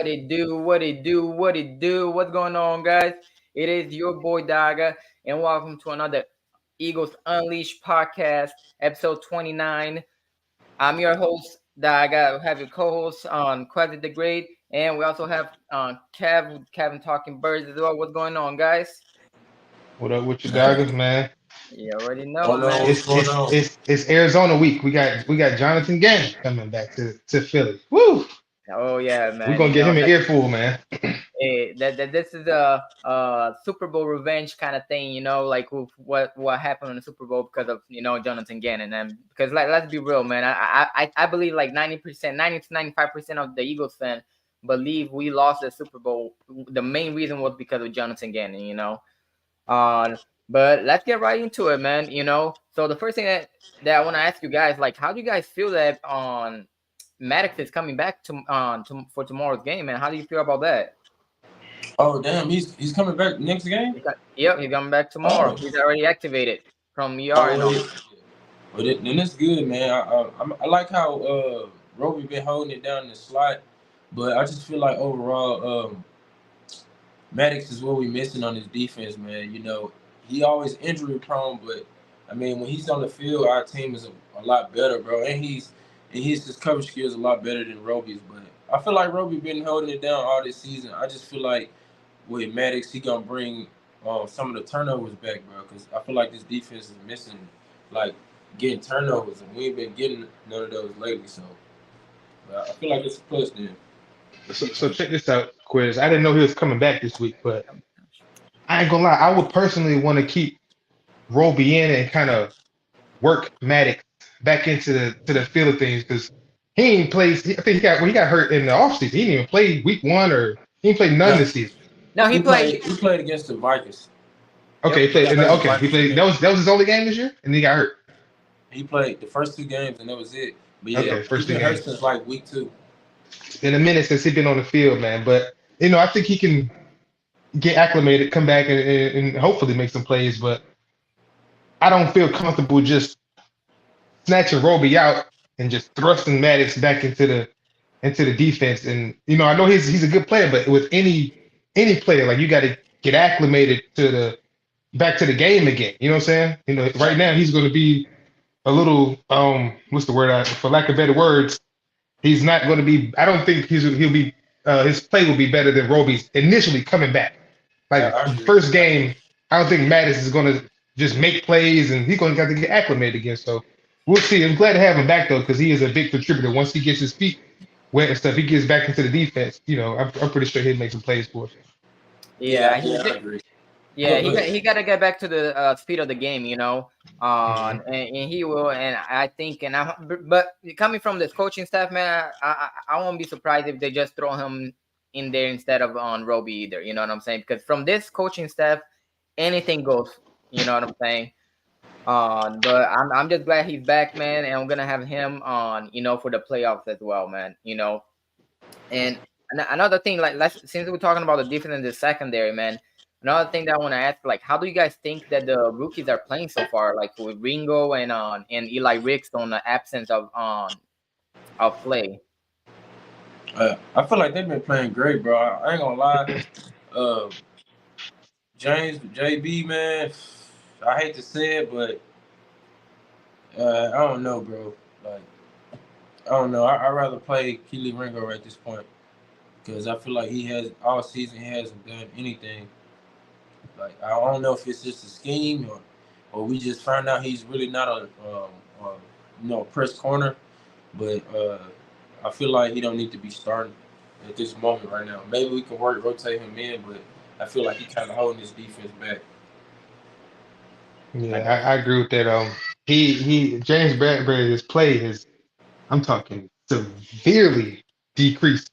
What it do, what it do, what it do. What's going on, guys? It is your boy Daga, and welcome to another Eagles Unleashed podcast, episode 29. I'm your host, Daga. We have your co-host on Quasi the Great, and we also have Kevin Talking Birds as well. What's going on, guys? What up with you, Doggers, man? You already know, Going on? man. What's It's going it's on? it's it's Arizona week. We got Jonathan Gannon coming back to Philly. Woo! Oh yeah, We're man. gonna get him an earful, man. That this is a Super Bowl revenge kind of thing, like with what happened in the Super Bowl because of Jonathan Gannon, and because let's be real, man, I believe like 90%, 90 to 95% of the Eagles fan believe we lost the Super Bowl. The main reason was because of Jonathan Gannon. Uh, but let's get right into it, man. So the first thing that I want to ask you guys, like, how do you guys feel that on Maddox is coming back for tomorrow's game, man? How do you feel about that? Oh damn, he's coming back next game. Yep, he's coming back tomorrow. Oh. He's already activated from ER Oh, and all. well, then it's good, man. I like how Roby been holding it down in the slot, but I just feel like overall, Maddox is what we missing on his defense, man. He always injury prone, but I mean when he's on the field, our team is a lot better, bro. And his coverage skills a lot better than Roby's, but I feel like Roby been holding it down all this season. I just feel like with Maddox, he gonna bring some of the turnovers back, bro. Because I feel like this defense is missing, like getting turnovers, and we ain't been getting none of those lately. So I feel like it's a plus then. So check this out, Quiz. I didn't know he was coming back this week, but I ain't gonna lie. I would personally want to keep Roby in and kind of work Maddox back into the field of things because he ain't played. I think he got hurt in the offseason. He didn't even play week one or he didn't play none this season. No, he played. He played against the Vikings. Okay, Yep. he played. That was his only game this year, and he got hurt. He played the first two games, and that was it. But yeah, Okay, first he's been two hurt games. since like week 2. It's been a minute since he's been on the field, man. But I think he can get acclimated, come back, and hopefully make some plays. But I don't feel comfortable just snatching Roby out and just thrusting Maddox back into the defense. And I know he's a good player, but with any player, like you got to get acclimated back to the game again. You know what I'm saying? Right now he's going to be a little what's the word? For lack of better words, he's not going to be. I don't think he'll be. His play will be better than Roby's initially coming back. Like first game, I don't think Maddox is going to just make plays, and he's going to have to get acclimated again. So we'll see. I'm glad to have him back though, because he is a big contributor. Once he gets his feet wet and stuff, he gets back into the defense. I'm pretty sure he'll make some plays for us. Yeah, I agree. yeah, he got to get back to the speed of the game, and he will. And I think, but coming from this coaching staff, man, I won't be surprised if they just throw him in there instead of on Roby either. You know what I'm saying? Because from this coaching staff, anything goes. You know what I'm saying? But I'm just glad he's back, man, and I'm gonna have him on, for the playoffs as well, man. And another thing, like since we're talking about the defense in the secondary, man. Another thing that I want to ask, like, how do you guys think that the rookies are playing so far, like with Ringo and Eli Ricks on the absence of play? I feel like they've been playing great, bro. I ain't gonna lie. James JB, man, I hate to say it, but I don't know, bro. Like, I don't know. I'd rather play Keely Ringo at this point because I feel like he has all season he hasn't done anything. Like, I don't know if it's just a scheme or we just found out he's really not a press corner, but I feel like he don't need to be starting at this moment right now. Maybe we can rotate him in, but I feel like he kind of holding his defense back. Yeah, I agree with that. He James Bradbury's play I'm talking severely decreased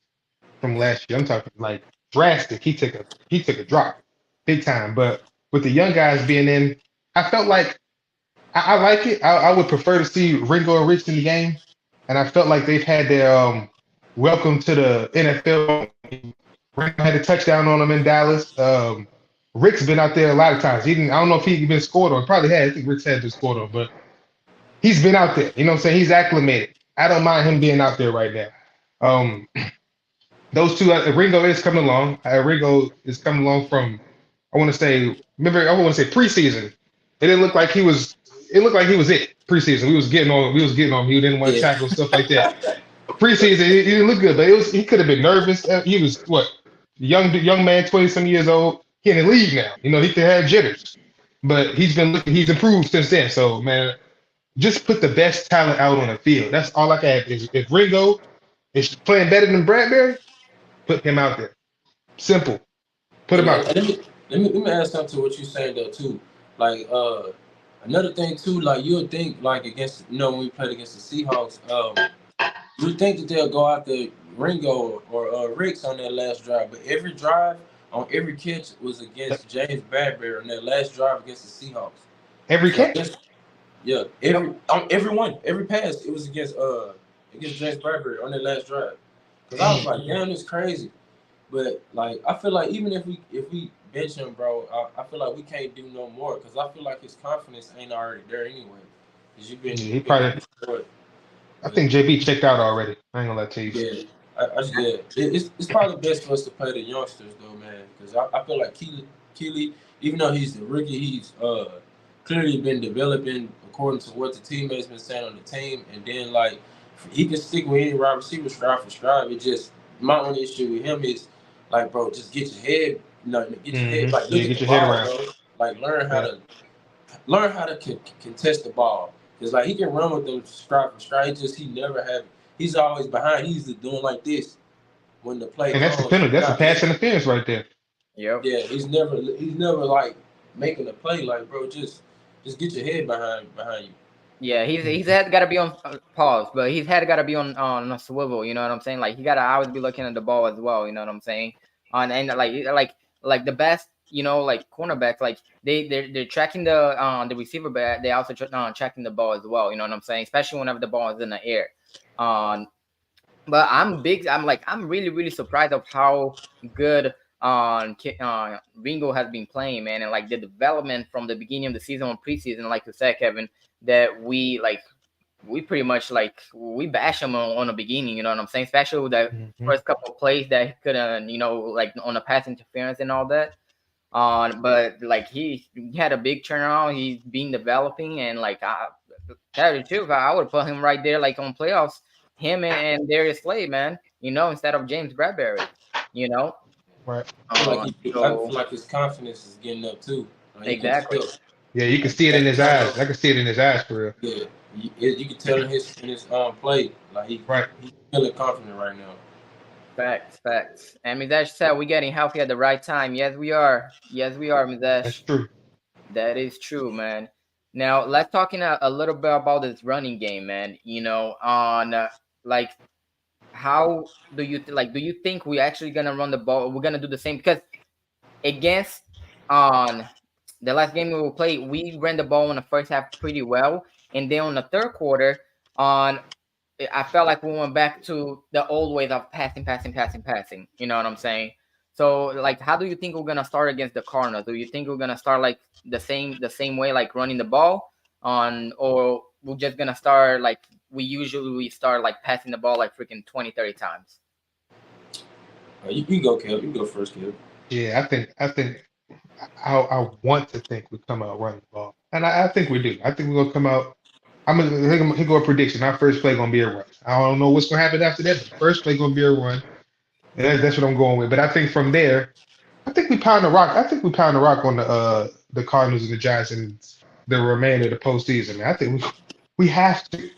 from last year. I'm talking like drastic. He took a drop, big time. But with the young guys being in, I felt like I like it. I would prefer to see Ringo and Rich in the game, and I felt like they've had their welcome to the NFL. Ringo had a touchdown on him in Dallas. Rick's been out there a lot of times. I don't know if he's been scored on. Probably has. I think Rick's had been scored on, but he's been out there. You know what I'm saying? He's acclimated. I don't mind him being out there right now. Those two, Ringo is coming along. Ringo is coming along from, I want to say, remember, I want to say preseason. It didn't look like he was. It looked like he was it preseason. We was getting on. We was getting on. He didn't want to Yeah. tackle stuff like that. Preseason, he didn't look good, but it was. He could have been nervous. He was what young man, 20 some years old. He in the league now. He could have jitters, but he's been looking. He's improved since then. So man, just put the best talent out on the field. That's all I can add. If Ringo is playing better than Bradbury, put him out there. Simple. Put him Yeah, out and there. let me add something to what you saying though too. Like another thing too, like you would think like against when we played against the Seahawks, you would think that they'll go after Ringo or Ricks on that last drive, but every drive on every catch was against James Bradbury on that last drive against the Seahawks. Every So catch. yeah, every pass it was against James Bradbury on that last drive. Cause I was like, damn, it's crazy. But like, I feel like even if we bench him, bro, I feel like we can't do no more. Cause I feel like his confidence ain't already there anyway. Cause He you've been probably. getting destroyed. I But think JB checked out already. I ain't gonna lie to you. yeah, it's probably best for us to play the youngsters though, man. Cause I feel like Keely, even though he's the rookie, he's clearly been developing according to what the teammates been saying on the team, and then like he can stick with any wide receiver stride for stride. It just my only issue with him is like, bro, just get your head, get your head, like Yeah, look at get the your head ball, around. bro. Like Yeah. learn how to contest the ball. Cause like he can run with them stride for stride. He's always behind. He's doing like this when the play And that's a comes. penalty. He's That's a not pass making. interference right there. Yep. Yeah, he's never like making a play. Like, bro, just get your head behind you. Yeah, he's had got to be on pause, but he's had got to be on a swivel. You know what I'm saying? Like he got to always be looking at the ball as well. You know what I'm saying? On and like the best, like cornerbacks, like they're tracking the receiver, but they also tracking the ball as well. You know what I'm saying? Especially whenever the ball is in the air. Um, but I'm really really surprised of how good Ringo has been playing, man, and like the development from the beginning of the season on preseason, like you said, Kevin, that we pretty much like we bash him on the beginning, you know what I'm saying? Especially with the first couple of plays that he couldn't, like on the pass interference and all that. But like he had a big turnaround. He's been developing, and like tell you the truth, I would put him right there, like on playoffs, him and Darius Slade, man. Instead of James Bradbury. You know. Right. I feel So like his confidence is getting up too. Like you can exactly. tell. Yeah, you can Like see it in that his eyes. I turnover. can see it in his eyes for real. Yeah, you can tell in his play. Like Right. he's feeling confident right now. Facts. And Mizash said we're getting healthy at the right time. Yes, we are. Yes, we are, That's Mizash. true. That is true, man. Now let's talking a little bit about this running game, man. On like how do you think we actually gonna run the ball? We're gonna do the same because against on the last game we will play, we ran the ball in the first half pretty well, and then on the third quarter, on I felt like we went back to the old ways of passing. You know what I'm saying? So, like, how do you think we're gonna start against the Cardinals? Do you think we're gonna start like the same way, like running the ball or we're just gonna start like we start like passing the ball like freaking 20, 30 times? You go, Kev. You go first, Kev. Yeah, I think I want to think we come out running the ball, and I think we do. I think we're gonna come out. Here go a prediction. Our first play gonna be a run. I don't know what's gonna happen after that, but the first play gonna be a run. And that's what I'm going with. But I think from there, I think we pound the rock. I think we pound the rock on the Cardinals and the Giants and the remainder of the postseason. Man. I think we have to.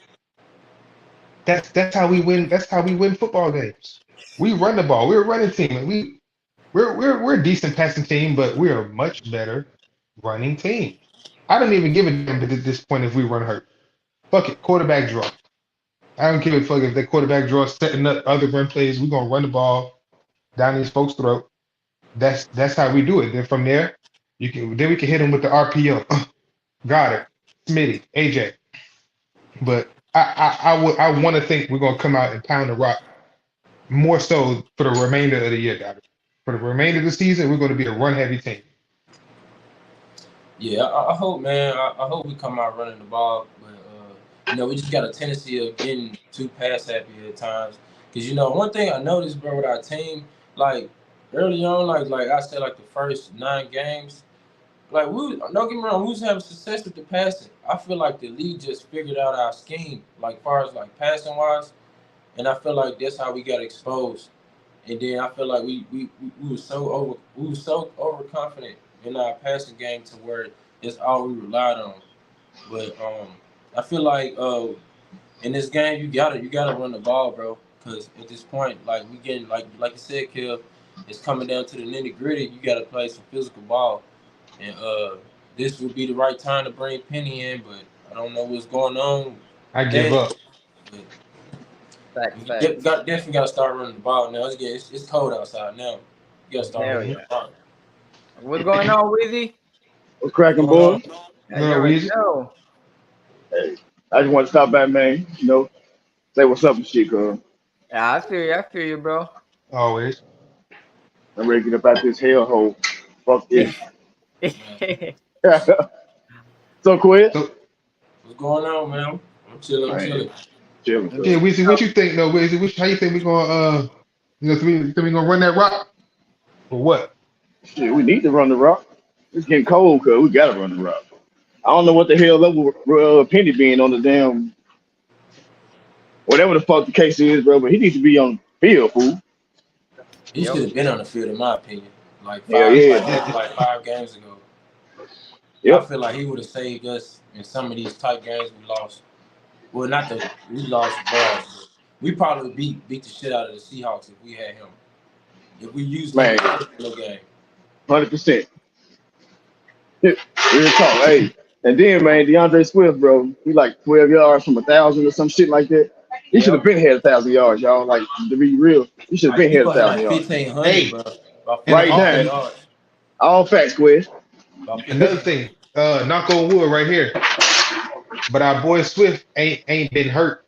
That's how we win. That's how we win football games. We run the ball. We're a running team. And we're a decent passing team, but we are a much better running team. I don't even give a damn at this point if we run hurt. Fuck it, quarterback draw. I don't give a fuck if the quarterback draw setting up other run plays. We're gonna run the ball down these folks' throat. That's how we do it. Then from there, we can hit them with the RPO. Got it, Smitty, AJ. But I want to think we're gonna come out and pound the rock more so for the remainder of the year, Doctor. For the remainder of the season, we're going to be a run heavy team. Yeah, I hope, man. I hope we come out running the ball, but we just got a tendency of getting too pass happy at times, Cause one thing I noticed, bro, with our team, like early on, like I said, like the first 9 games, like don't get me wrong, we was having success with the passing. I feel like the league just figured out our scheme, like far as like passing wise, and I feel like that's how we got exposed. And then I feel like we were so overconfident in our passing game to where it's all we relied on. But I feel like in this game you gotta run the ball, bro. Because at this point, like we getting like you said, Kev, it's coming down to the nitty gritty. You gotta play some physical ball, and this would be the right time to bring Penny in. But I don't know what's going on I with give that. up. But Facts. definitely gotta start running the ball now. It's cold outside now. You gotta start Hell running Mm-hmm. the yeah. ball. What's going on, Weezy? What's What's cracking, going on? boys? Yeah, you No, already Weezy. know. Hey, I just want to stop by, man. Say what's up and shit, cuz Yeah, I feel you, bro. Always. I'm ready to get up out this hellhole. Fuck this. Man, So, Quit. So what's going on, man? I'm chilling. I'm Man, chilling. chilling, yeah, cuz. Weezy, what you think though, Weezy? How you think we gonna think we gonna run that rock or what? Shit, we need to run the rock. It's getting cold, cuz. We got to run the rock. I don't know what the hell level Penny being on the damn, whatever the fuck the case is, bro, but he needs to be on the field, fool. He Yep. should have been on the field, in my opinion. Hell yeah. Maybe like 5 games ago. I Yep. feel like he would have saved us in some of these tight games we lost. Well, not that we lost bad, but we probably beat the shit out of the Seahawks if we had him. If we used him Man, in every single game. 100%. Real talk, hey. And then, man, DeAndre Swift, bro, he like 12 yards from 1,000 or some shit like that. He should have Yep. been had 1,000 yards, y'all. Like, to be real, he should have Like been he had gonna have 1,000 like yards. 1,500, Hey, bro. About and, Right fifteen now, and yards. all facts, Quest. About another 1,500. thing, knock on wood right here. But our boy Swift ain't been hurt.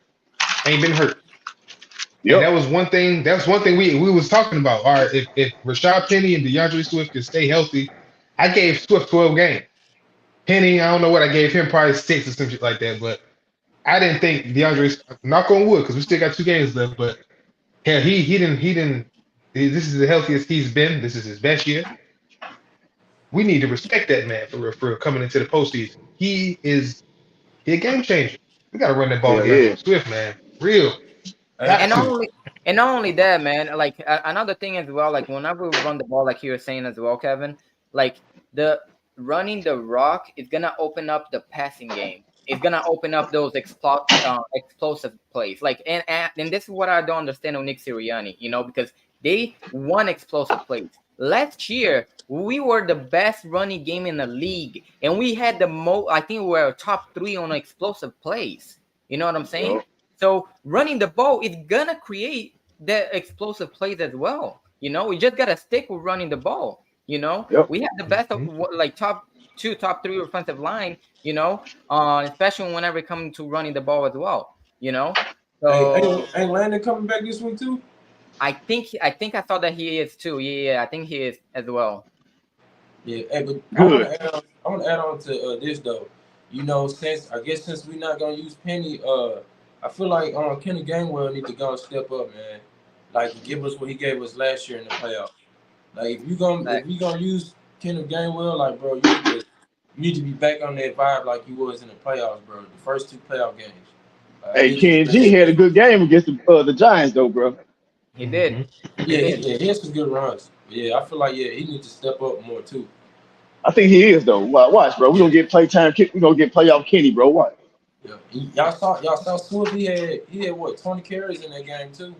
Ain't been hurt. And Yep. That's one thing we was talking about. All right, if Rashad Penny and DeAndre Swift can stay healthy, I gave Swift 12 games. Penny, I don't know what I gave him, probably 6 or some shit like that. But I didn't think DeAndre. Knock on wood, because we still got 2 games left. But hell, he didn't. This is the healthiest he's been. This is his best year. We need to respect that man for real coming into the postseason. He a game changer. We got to run that ball, Hell yeah. DeAndre Swift, man. Real, Hey, got And not to. only that, man. Like another thing as well. Like whenever we run the ball, like you were saying as well, Kevin. Like the running the rock is gonna open up the passing game. It's gonna open up those explosive plays. Like and this is what I don't understand with Nick Sirianni. Because they won explosive plays last year. We were the best running game in the league, and we had the most. I think we were top 3 on explosive plays. You know what I'm saying? Yep. So running the ball is gonna create the explosive plays as well. We just gotta stick with running the ball. Yep. We have the best of Mhm. like top 2, top 3 offensive line. Especially whenever it comes to running the ball as well. So ain't Landon coming back this week too? I saw that he is too. Yeah, I think he is as well. Yeah, hey, but Good. I want to add on to this though. Since we're not gonna use Penny, I feel like Kenny Gainwell need to go and step up, man. Like give us what he gave us last year in the playoffs. Like if Like, we gonna use Kenny Gainwell, like bro, you need to be back on that vibe like you was in the playoffs, bro. The first 2 playoff games. I Hey, need you to Ken bring G that had a back. good game against the Giants, though, bro. he did. Mhm. He Yeah, did. he had some good runs. But yeah, I feel like he needs to step up more too. I think he is, though. Watch, bro. We're Yeah. going to get playtime. We're going to get playoff Kenny, bro. Watch. Yeah, y'all saw Swift. He had what 20 carries in that game too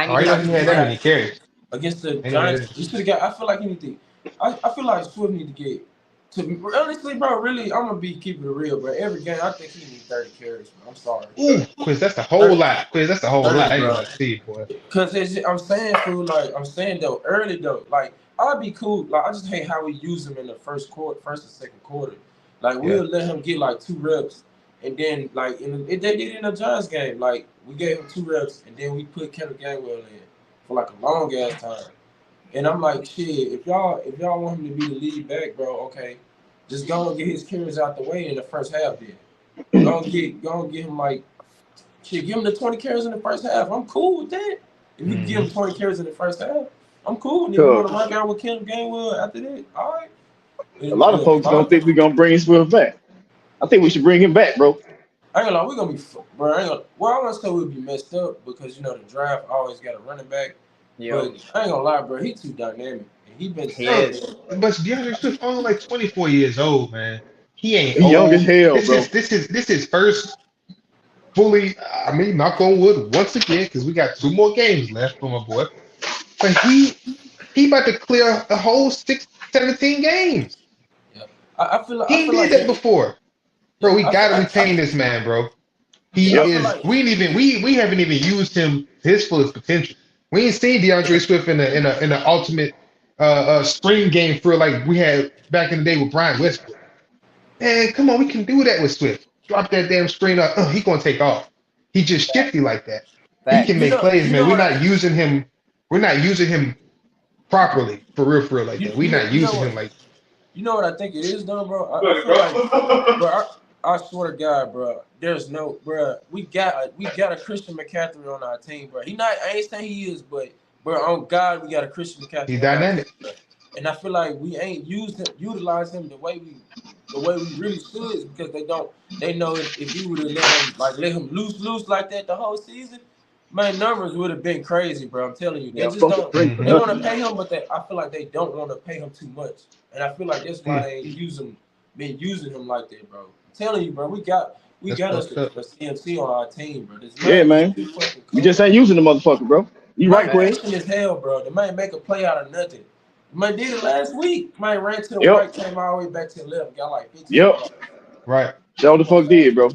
Oh, I ninety know six he against had the that yards. many carries. against the I know he Giants. had He should have got. I feel like he need to. I feel like Swift need to get to honestly, bro. Really, I'm gonna be keeping it real, bro. Every game, I think he needs 30 carries. Bro. I'm sorry, Ooh, Quiz, that's the whole 30, lot. Quiz, that's the whole lot. 30, I ain't bro. gonna see it, boy. Cause I'm saying, fool. Like I'm saying though, early though, like I'd be cool. Like I just hate how we use him in the first and second quarter. Like Yeah. we'll let him get like 2 reps, and then like they did in the Giants game. Like we gave him 2 reps, and then we put Kevin Gainwell in for like a long ass time. And I'm like, shit, if y'all want him to be the lead back, bro, okay, just go and get his carries out the way in the first half. Then go and get him like, shit, give him the 20 carries in the first half. I'm cool with that. If you give him 20 carries in the first half, I'm cool. And if Cause you want to rock out with Kim Gainwell after that, all right. a lot of folks don't think we're gonna bring Swift back. I think we should bring him back, bro. I ain't gonna lie, we're gonna be, bro. I want to say we'll be messed up because the draft always got a running back. Yo, But I ain't gonna lie, bro. He too dynamic. And he been. he is. But DeAndre Swift only like 24 years old, man. He ain't He young old. as hell, This bro. is his first fully. I mean, knock on wood once again, because we got 2 more games left for my boy. But he about to clear a whole 17 games. Yeah. I feel like He did that before, bro. We gotta retain this man, bro. He I is. like, We haven't even used him to his fullest potential. We ain't seen DeAndre Swift in an ultimate spring game for like we had back in the day with Brian Westbrook. Man, come on, we can do that with Swift. Drop that damn screen up. He gonna take off. He just shifty like that. He can make plays, man. We're not using him. We're not using him properly for real like that. We're not using him like. You know what I think it is, though, bro? I feel like, bro, I swear to God, bro, there's no, bro, we got a Christian McCaffrey on our team, bro. I ain't saying he is, but, bro, on God, we got a Christian McCaffrey. He's dynamic. And I feel like we ain't utilize him the way we really should, is because they know if you would have let him loose like that the whole season, man, numbers would have been crazy, bro. I'm telling you. They just don't. They want to pay him, but I feel like they don't want to pay him too much. And I feel like that's why they been using him like that, bro. I'm telling you, bro, we got us a CMC on our team, bro. Yeah, man. We just ain't using the motherfucker, bro. You right, Quinn. As hell, bro. The man make a play out of nothing. The man did it last week. Man ran to the right, came all the way back to the left, got like 15. Yep. Right. Show the fuck did, bro.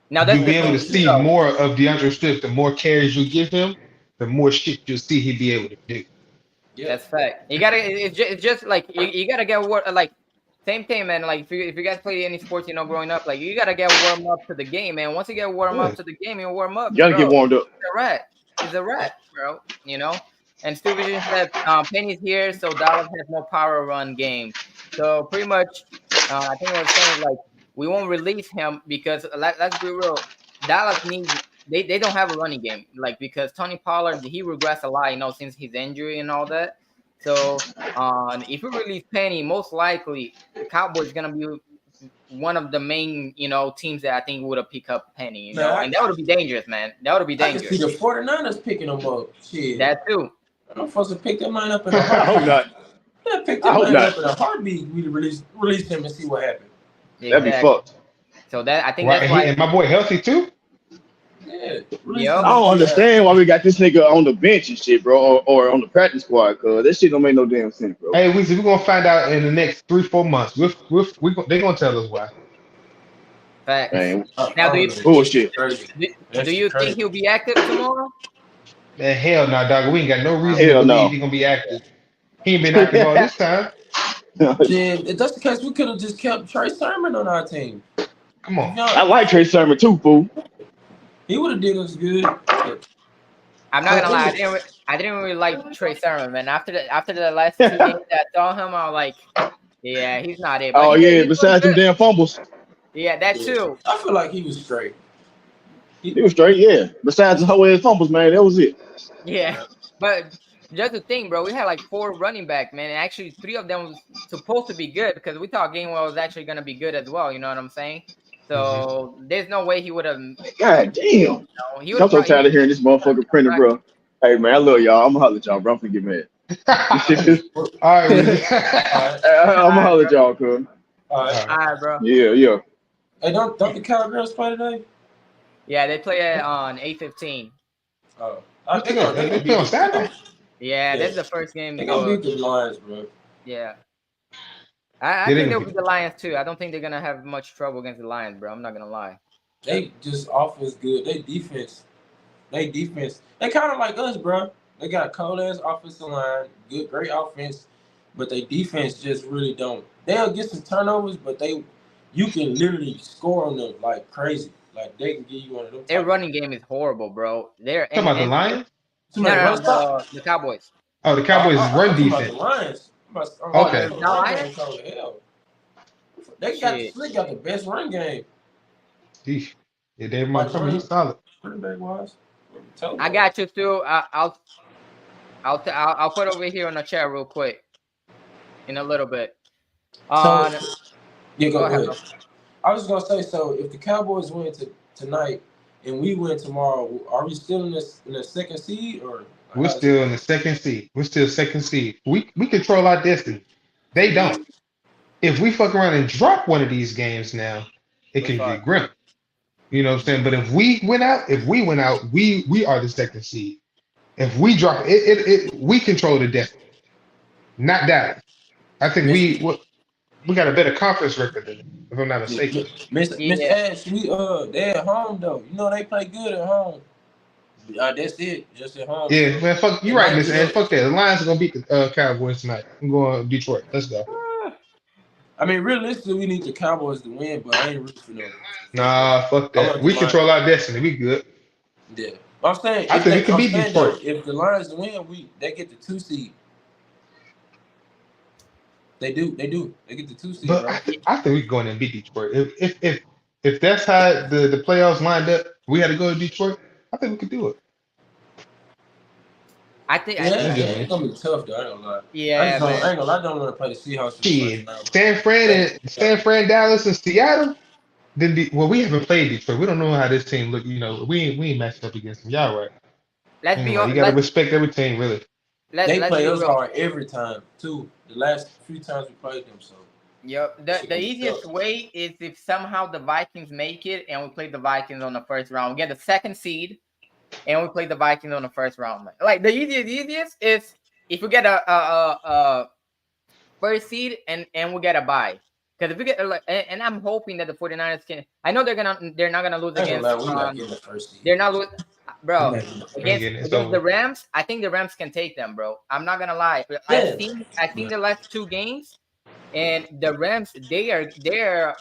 Now that's you'll be able to see more of DeAndre Swift. The more carries you give him, the more shit you'll see he'll be able to do. Yeah, that's fact. You gotta. It's just like you gotta get like same thing, man. Like if you guys play any sports, growing up, like you gotta get warmed up to the game, man. Once you get warmed up to the game, you warm up. You gotta get warmed up. It's a rat, bro. And Stupid just said Penny's here, so Dallas has no power run game. So pretty much, I think I was saying like we won't release him because let's be real, Dallas needs. They don't have a running game, like because Tony Pollard he regressed a lot, since his injury and all that. So if we release Penny, most likely the Cowboys gonna be one of the main teams that I think would have picked up Penny, and that would be dangerous, man. That would be dangerous. I can see the 49ers picking him up. Shit. That too. I'm supposed to pick that man up in a heartbeat. I hope not. Yeah, pick that man up in a heartbeat. We release him and see what happens. Exactly. That'd be fucked. So I think that's why. And my boy healthy too. Yeah. I don't understand why we got this nigga on the bench and shit, bro, or on the practice squad, cause that shit don't make no damn sense, bro. Hey, Weezy, we're gonna find out in the next 3-4 months. They're gonna tell us why. Facts. Man, now, bullshit. Do you think he'll be active tomorrow? Man, hell no, dog. We ain't got no reason to believe he's gonna be active. He ain't been active all this time. Then if that's the case, we could have just kept Trey Sermon on our team. Come on. I like Trey Sermon too, fool. He would have did us good. I'm not gonna lie, I didn't really like Trey Sermon, man. After the last 2 games that I saw him, I was like, yeah, he's not it. Oh yeah, besides them damn fumbles. Yeah, that too. I feel like he was straight. He was straight, yeah. Besides the whole ass fumbles, man, that was it. Yeah, but just the thing, bro, we had like 4 running back, man, and actually 3 of them was supposed to be good because we thought Gainwell was actually gonna be good as well. You know what I'm saying? So there's no way he would have. God damn! I'm so tired of hearing this motherfucker printer, bro. Hey man, I love y'all. I'm gonna holler at y'all, bro. I'm finna get mad. All right, I'm gonna holler at y'all, cuz. All right, bro. Yeah. Hey, don't the Cowgirls play today? Yeah, they play it on 8:15. Oh, they play on Saturday. Yeah, that's the first game. They're gonna beat the Lions, bro. Yeah. I think they'll beat the Lions too. I don't think they're gonna have much trouble against the Lions, bro. I'm not gonna lie. They just offense good. They defense. They kind of like us, bro. They got a cold ass offensive line, great offense, but they defense just really don't. They'll get some turnovers, but you can literally score on them like crazy. Like they can give you one of them. Their running game is horrible, bro. They're talking about the Lions? No, the Cowboys. Oh, the Cowboys run defense. The Lions. Okay. They got the best run game. Yeah, David Montgomery, he's solid. Running back wise. I got you, Stu. I'll put over here on the chat real quick in a little bit. So yeah, Go go ahead, ahead. bro. I was gonna say, so if the Cowboys win tonight and we win tomorrow, are we still in the second seed or We're how's it? still in the second seed. We're still second seed. We control our destiny. They don't. If we fuck around and drop one of these games now, it We're can get fucked. grim. You know what I'm saying? But if we win out, we are the second seed. If we drop we control the destiny, not Dallas. I think Miss we got a better conference record than them, if I'm not mistaken. Miss Yeah, Ash, they at home though. You know they play good at home. That's it, just at home. Yeah, man, fuck you It right, might Miss be Ed. a. Fuck that. The Lions are gonna beat the Cowboys tonight. I'm going Detroit. Let's go. I mean, realistically, we need the Cowboys to win, but I ain't rooting for them. Nah, fuck I that. want the We Lions. control our destiny. We good. Yeah, I'm saying I think we can beat though, Detroit. if the Lions win, they get the 2 seed. They do. They get the 2 seed, But right? I think we can go in and beat Detroit. If that's how the playoffs lined up, we had to go to Detroit. I think we could do it. I think Yeah, That's just it's me. gonna be tough though. I ain't gonna lie. yeah, I man. ain't gonna lie. I don't want to play the Seahawks in the first Shit, round. San Fran, Dallas, and Seattle. Then well, we haven't played Detroit. We don't know how this team look. You know, we ain't matched up against them. Y'all right. Let's Ain't be right. You on. gotta respect every team, really. They Let's play be us real. hard every time too. The last few times we played them, so Yep. shit The gonna be easiest tough. way is if somehow the Vikings make it and we play the Vikings on the first round. We get the second seed and we play the Vikings on the first round. Like the easiest is if we get a first seed and we get a bye. Because if we get and I'm hoping that the 49ers can. I know they're not gonna lose I ain't gonna against lie, we not getting the first seed. they're not lose, We bro. not getting the We ain't first. getting it. It's Against over. the Rams, I think the Rams can take them, bro. I'm not gonna lie. Yeah. I've seen the last 2 games, and the Rams they're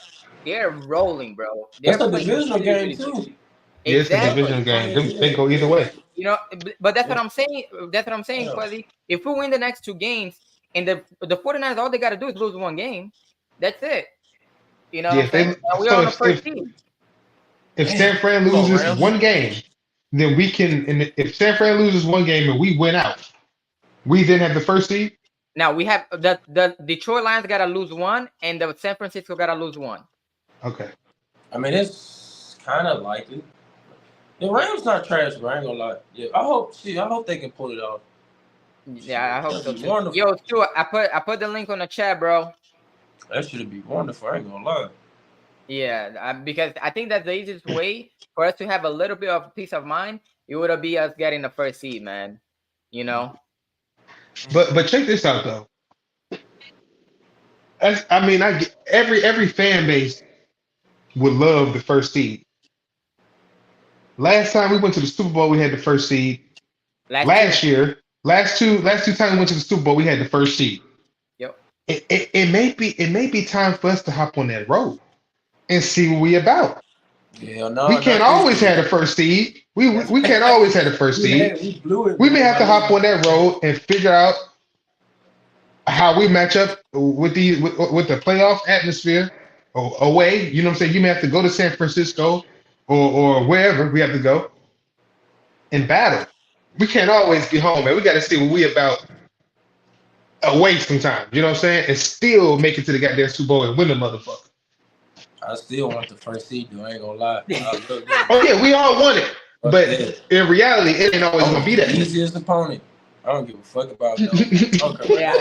rolling, bro. They're That's a playing divisional really, game really good. too. Yeah, it's a Exactly. divisional game. They go either way. You know, but that's what I'm saying. That's what I'm saying, Yeah. Quasi. If we win the next 2 games and the 49ers, all they gotta do is lose 1 game. That's it. You know what Yeah, I'm saying? And we're so on the first team. if Damn. San Fran Come on, loses Rams. one game, then we can. And if San Fran loses one game and we win out, we then have the first seed. Now we have the Detroit Lions gotta lose 1, and the San Francisco gotta lose 1. Okay. I mean, it's kind of likely. The Rams not trash, bro. I ain't gonna lie. Yeah, I hope they can pull it off. Yeah, I hope so That'd be too. wonderful. Yo, Stuart, I put the link on the chat, bro. That should be wonderful. I ain't gonna lie. Yeah, because I think that's the easiest way for us to have a little bit of peace of mind. It would be us getting the first seed, man. You know. But check this out though. I mean, I get, every fan base would love the first seed. Last time we went to the Super Bowl, we had the first seed. Last year, last two times we went to the Super Bowl, we had the first seed. Yep. It may be time for us to hop on that road and see what we about. Hell no, We can't not this always year. have the first seed. We can't always have the first seed. We blew it. We may have to hop on that road and figure out how we match up with the playoff atmosphere away. You know what I'm saying? You may have to go to San Francisco or wherever we have to go and battle. We can't always be home, man. We got to see what we about away sometimes. You know what I'm saying? And still make it to the goddamn Super Bowl and win the motherfucker. I still want the first seed, though. I ain't gonna lie. Oh yeah, we all want it, but in reality, it ain't always gonna be the that. easiest opponent. I don't give a fuck about no. Okay. Yeah,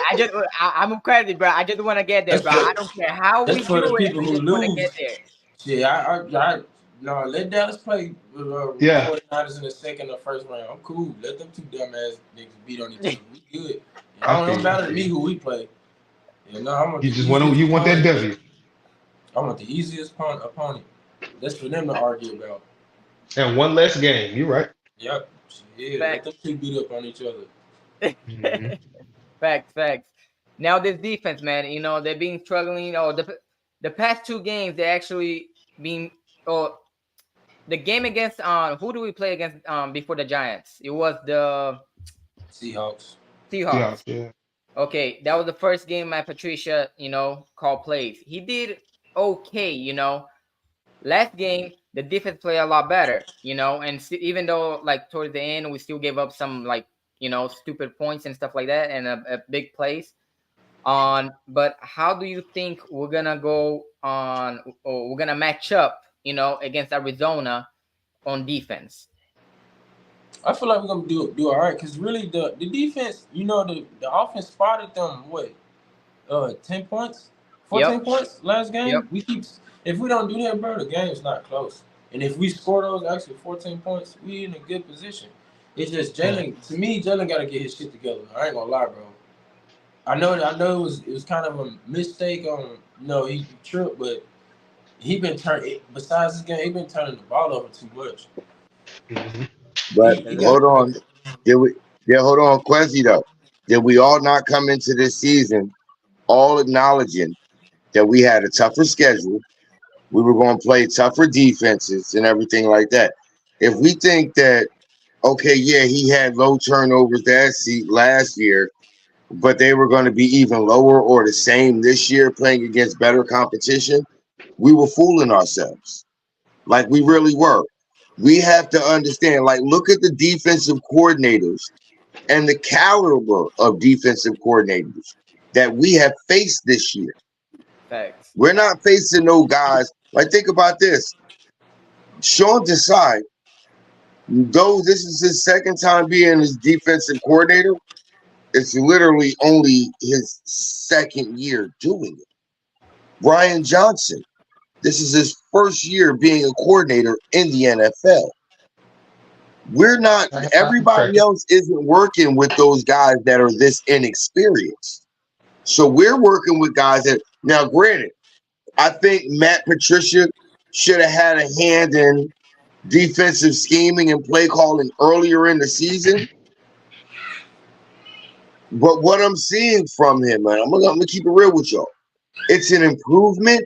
I'm crazy, bro. I just want to get there, bro. I don't care how we That's for the do it. people I who just want to lose. get there. Shit, no, let Dallas play Yeah. 49ers in the second or first round. I'm cool. Let them two dumbass niggas beat on each other. We good. I don't matter to me who we play. Yeah, no, I want You just want that W. I want the easiest opponent. That's for them to argue about. And one less game. You're right. Yep. Yeah, let them two beat up on each other. Mm-hmm. Facts. Now this defense, man, you know, they've been struggling. Oh, the past 2 games they actually been. Oh, the game against who do we play against before the Giants? It was the Seahawks. Yeah. Okay, that was the first game Matt Patricia, you know, called plays. He did okay, you know. Last game, the defense play a lot better, you know. And even though like towards the end we still gave up some like stupid points and stuff like that and a big plays on. But how do you think we're gonna go on, or we're gonna match up, against Arizona on defense? I feel like we're gonna do all right because really the defense, the offense spotted them 10 points, 14 Yep. points last Yep. game. If we don't do that, bro, the game's not close. And if we score those actually 14 points, we in a good position. It's just Jalen. To me, Jalen got to get his shit together. I ain't gonna lie, bro. I know it was kind of a mistake on he tripped, but he been turning. Besides this game, he been turning the ball over too much. Mhm. But He got. hold on, did we? Yeah, hold on, Quincy though. Did we all not come into this season all acknowledging that we had a tougher schedule? We were going to play tougher defenses and everything like that. If we think that, okay, yeah, he had low turnovers last year, but they were going to be even lower or the same this year playing against better competition, we were fooling ourselves. Like we really were. We have to understand, like, look at the defensive coordinators and the caliber of defensive coordinators that we have faced this year. Facts. We're not facing no guys. Like, think about this. Sean Desai, though this is his second time being his defensive coordinator, it's literally only his second year doing it. Brian Johnson, this is his first year being a coordinator in the NFL. We're not, everybody else isn't working with those guys that are this inexperienced. So we're working with guys that, now granted, I think Matt Patricia should have had a hand in defensive scheming and play calling earlier in the season. But what I'm seeing from him, man, I'm gonna keep it real with y'all. It's an improvement,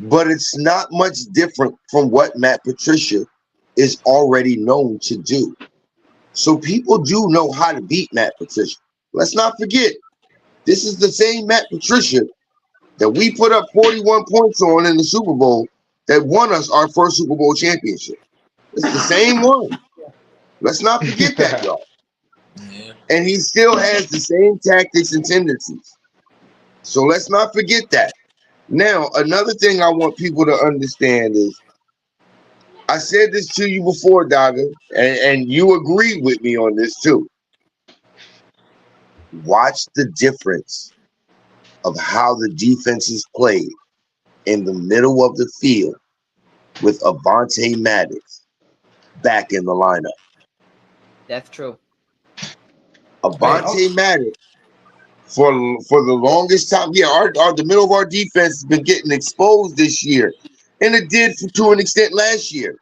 but it's not much different from what Matt Patricia is already known to do. So people do know how to beat Matt Patricia. Let's not forget, this is the same Matt Patricia that we put up 41 points on in the Super Bowl that won us our first Super Bowl championship. It's the same one. Let's not forget that, y'all. Yeah. And he still has the same tactics and tendencies. So let's not forget that. Now, another thing I want people to understand is, I said this to you before, Daga, and you agree with me on this too. Watch the difference of how the defenses played in the middle of the field with Avonte Maddox back in the lineup. That's true. Avonte Maddox, for the longest time, yeah, the middle of our defense has been getting exposed this year, and it did to an extent last year.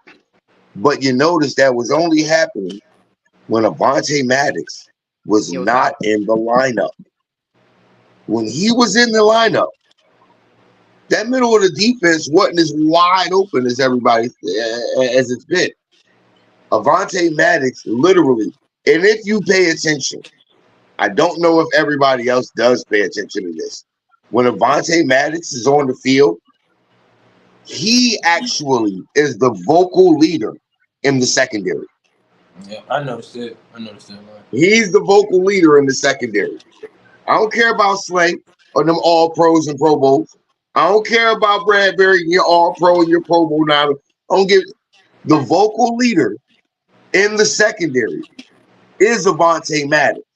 But you notice that was only happening when Avonte Maddox was not in the lineup. When he was in the lineup, that middle of the defense wasn't as wide open as everybody as it's been. Avonte Maddox, literally, and if you pay attention, I don't know if everybody else does pay attention to this. When Avonte Maddox is on the field, he actually is the vocal leader in the secondary. Yeah, I noticed it. Right. He's the vocal leader in the secondary. I don't care about Slay or them all pros and Pro Bowls. I don't care about Bradbury and your all pro and your Pro Bowl now. I don't give the vocal leader in the secondary is Avonte Maddox.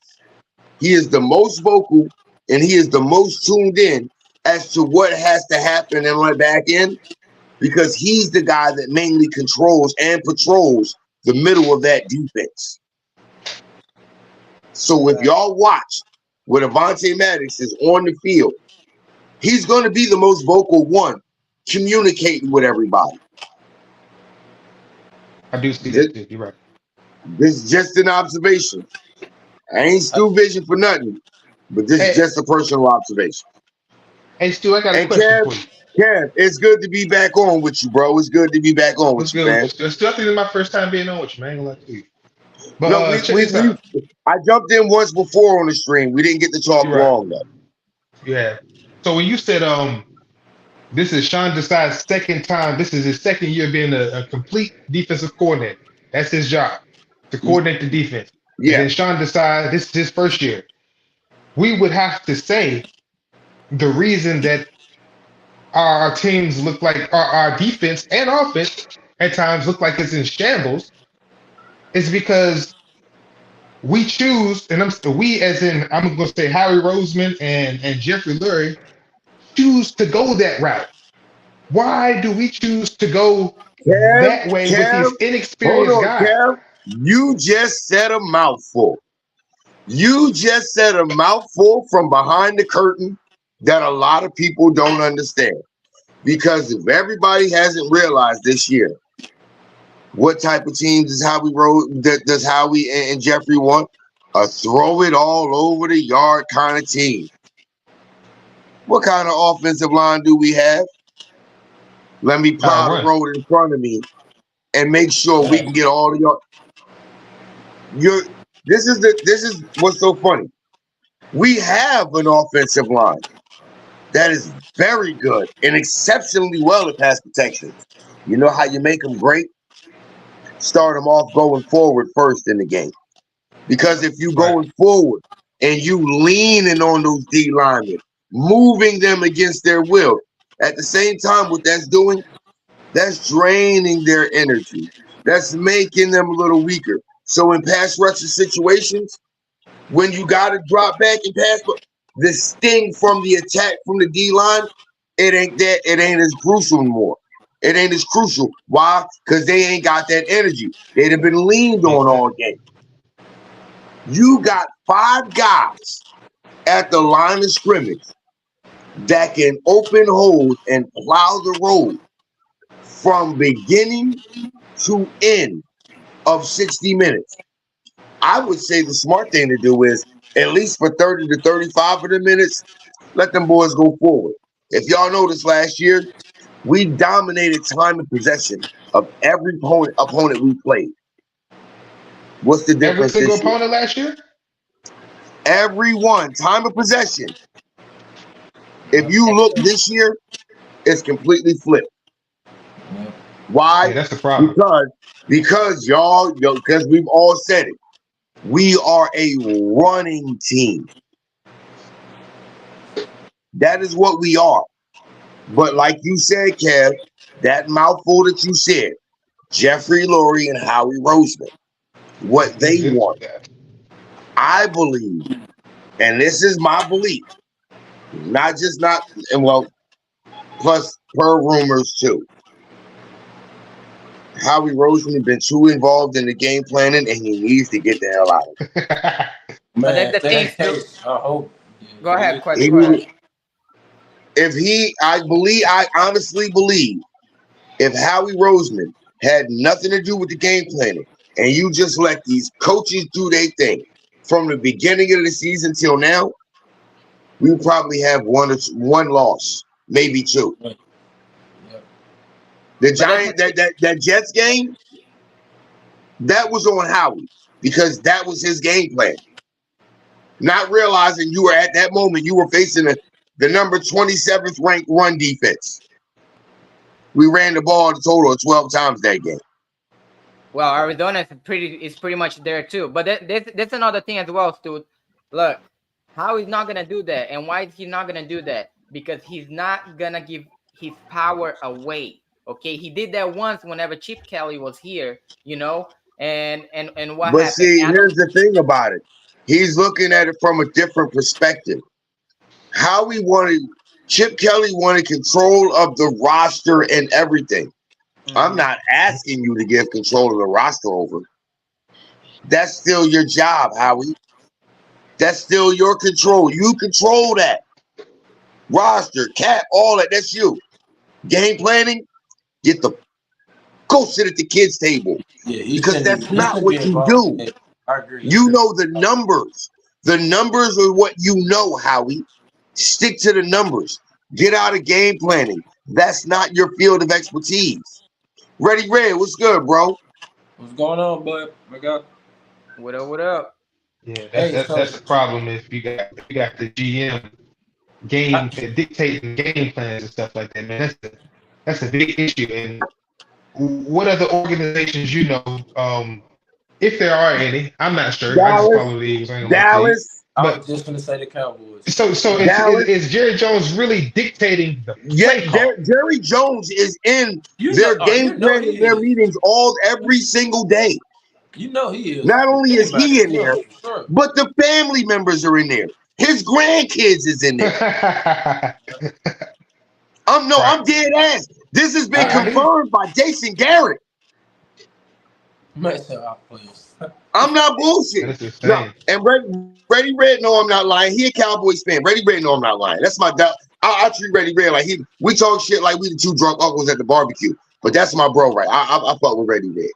He is the most vocal and he is the most tuned in as to what has to happen in my back end, because he's the guy that mainly controls and patrols the middle of that defense. So if y'all watch when Avonte Maddox is on the field, he's going to be the most vocal one, communicating with everybody. I do see that too. You're right. This is just an observation. I ain't Stu Vision for nothing, but this is just a personal observation. Hey, Stu, I got a question for you. Kev, it's good to be back on with you, bro. It's good to be back on with you, man. It's still, I think it's my first time being on with you, man. I ain't gonna lie to you. But no, check this out. I jumped in once before on the stream. We didn't get to talk long though. Yeah. So when you said This is Sean Desai's second time. This is his second year being a complete defensive coordinator. That's his job, to coordinate the defense. And Yeah, then Sean Desai, this is his first year. We would have to say the reason that our teams look like our defense and offense at times look like it's in shambles is because we choose, and we as in I'm going to say Harry Roseman and Jeffrey Lurie choose to go that route. Why do we choose to go that way with Kev, these hold inexperienced on, guys? Kev. You just said a mouthful. You just said a mouthful from behind the curtain that a lot of people don't understand. Because if everybody hasn't realized this year what type of teams is Howie does Howie and Jeffrey want, a throw it all over the yard kind of team. What kind of offensive line do we have? Let me plow the road in front of me and make sure we can get all of y'all. This is what's so funny. We have an offensive line that is very good and exceptionally well at pass protection. You know how you make them great? Start them off going forward first in the game. Because if you going forward and you leaning on those D linemen, moving them against their will, at the same time, what that's doing, that's draining their energy. That's making them a little weaker. So in pass rushing situations, when you got to drop back and pass, the sting from the attack from the D line, it ain't as crucial anymore. It ain't as crucial. Why? Because they ain't got that energy. They'd have been leaned on all game. You got 5 guys at the line of scrimmage that can open holes and plow the road from beginning to end of 60 minutes. I would say the smart thing to do is, at least for 30 to 35 of the minutes, let them boys go forward. If y'all noticed last year, we dominated time of possession of every opponent we played. What's the difference Every single this year? opponent last year? Everyone, time of possession. If you look this year, it's completely flipped. Why? Yeah, that's the problem. Because because we've all said it. We are a running team. That is what we are. But like you said, Kev, that mouthful that you said, Jeffrey Lurie and Howie Roseman, what they want, I believe, and this is my belief, plus per rumors too. Howie Roseman has been too involved in the game planning, and he needs to get the hell out of it. But that's the thing. I hope. Go ahead, question. Go ahead. I honestly believe, if Howie Roseman had nothing to do with the game planning, and you just let these coaches do their thing from the beginning of the season till now, we would probably have one loss, maybe 2. Yep. The Giants, that Jets game, that was on Howie because that was his game plan. Not realizing you were at that moment, you were facing the number 27th ranked run defense. We ran the ball a total of 12 times that game. Well, Arizona is pretty much there too. But that's another thing as well, Stu. Look, how he's not gonna do that, and why is he not gonna do that? Because he's not gonna give his power away. Okay, he did that once whenever Chip Kelly was here, and what But happened? see, here's the thing about it. He's looking at it from a different perspective. Chip Kelly wanted control of the roster and everything. Mm-hmm. I'm not asking you to give control of the roster over. That's still your job, Howie. That's still your control. You control that. Roster, cap, all that. That's you. Game planning, go sit at the kids' table. Yeah, because that's not what you do. I agree. You know the numbers. The numbers are what you know, Howie. Stick to the numbers. Get out of game planning. That's not your field of expertise. Ready Red, what's good, bro? What's going on, bud? What up? Yeah, that's the problem. If you got the GM dictating game plans and stuff like that, man. That's a big issue. And what other organizations you know, if there are any, I'm not sure. I just Dallas, follow the Eagles. I ain't gonna lie to you. Dallas, I But was just gonna say the Cowboys. so Dallas. is Jerry Jones really dictating the Yeah, play call? Jerry Jones is in You their game know plan he and their is. meetings every single day. You know he is. Not only is Anybody, he in yeah, there, for sure. but the family members are in there. His grandkids is in there. I'm Right. dead ass. This has been I hear you. confirmed by Jason Garrett. Might say our players. I'm not bullshit. That's No, insane. and Reddy Red, no, I'm not lying. He a Cowboys fan. Reddy Red, no, I'm not lying. That's my doubt. I treat Reddy Red like we talk shit like we the two drunk uncles at the barbecue. But that's my bro, right? I fuck with Reddy Red.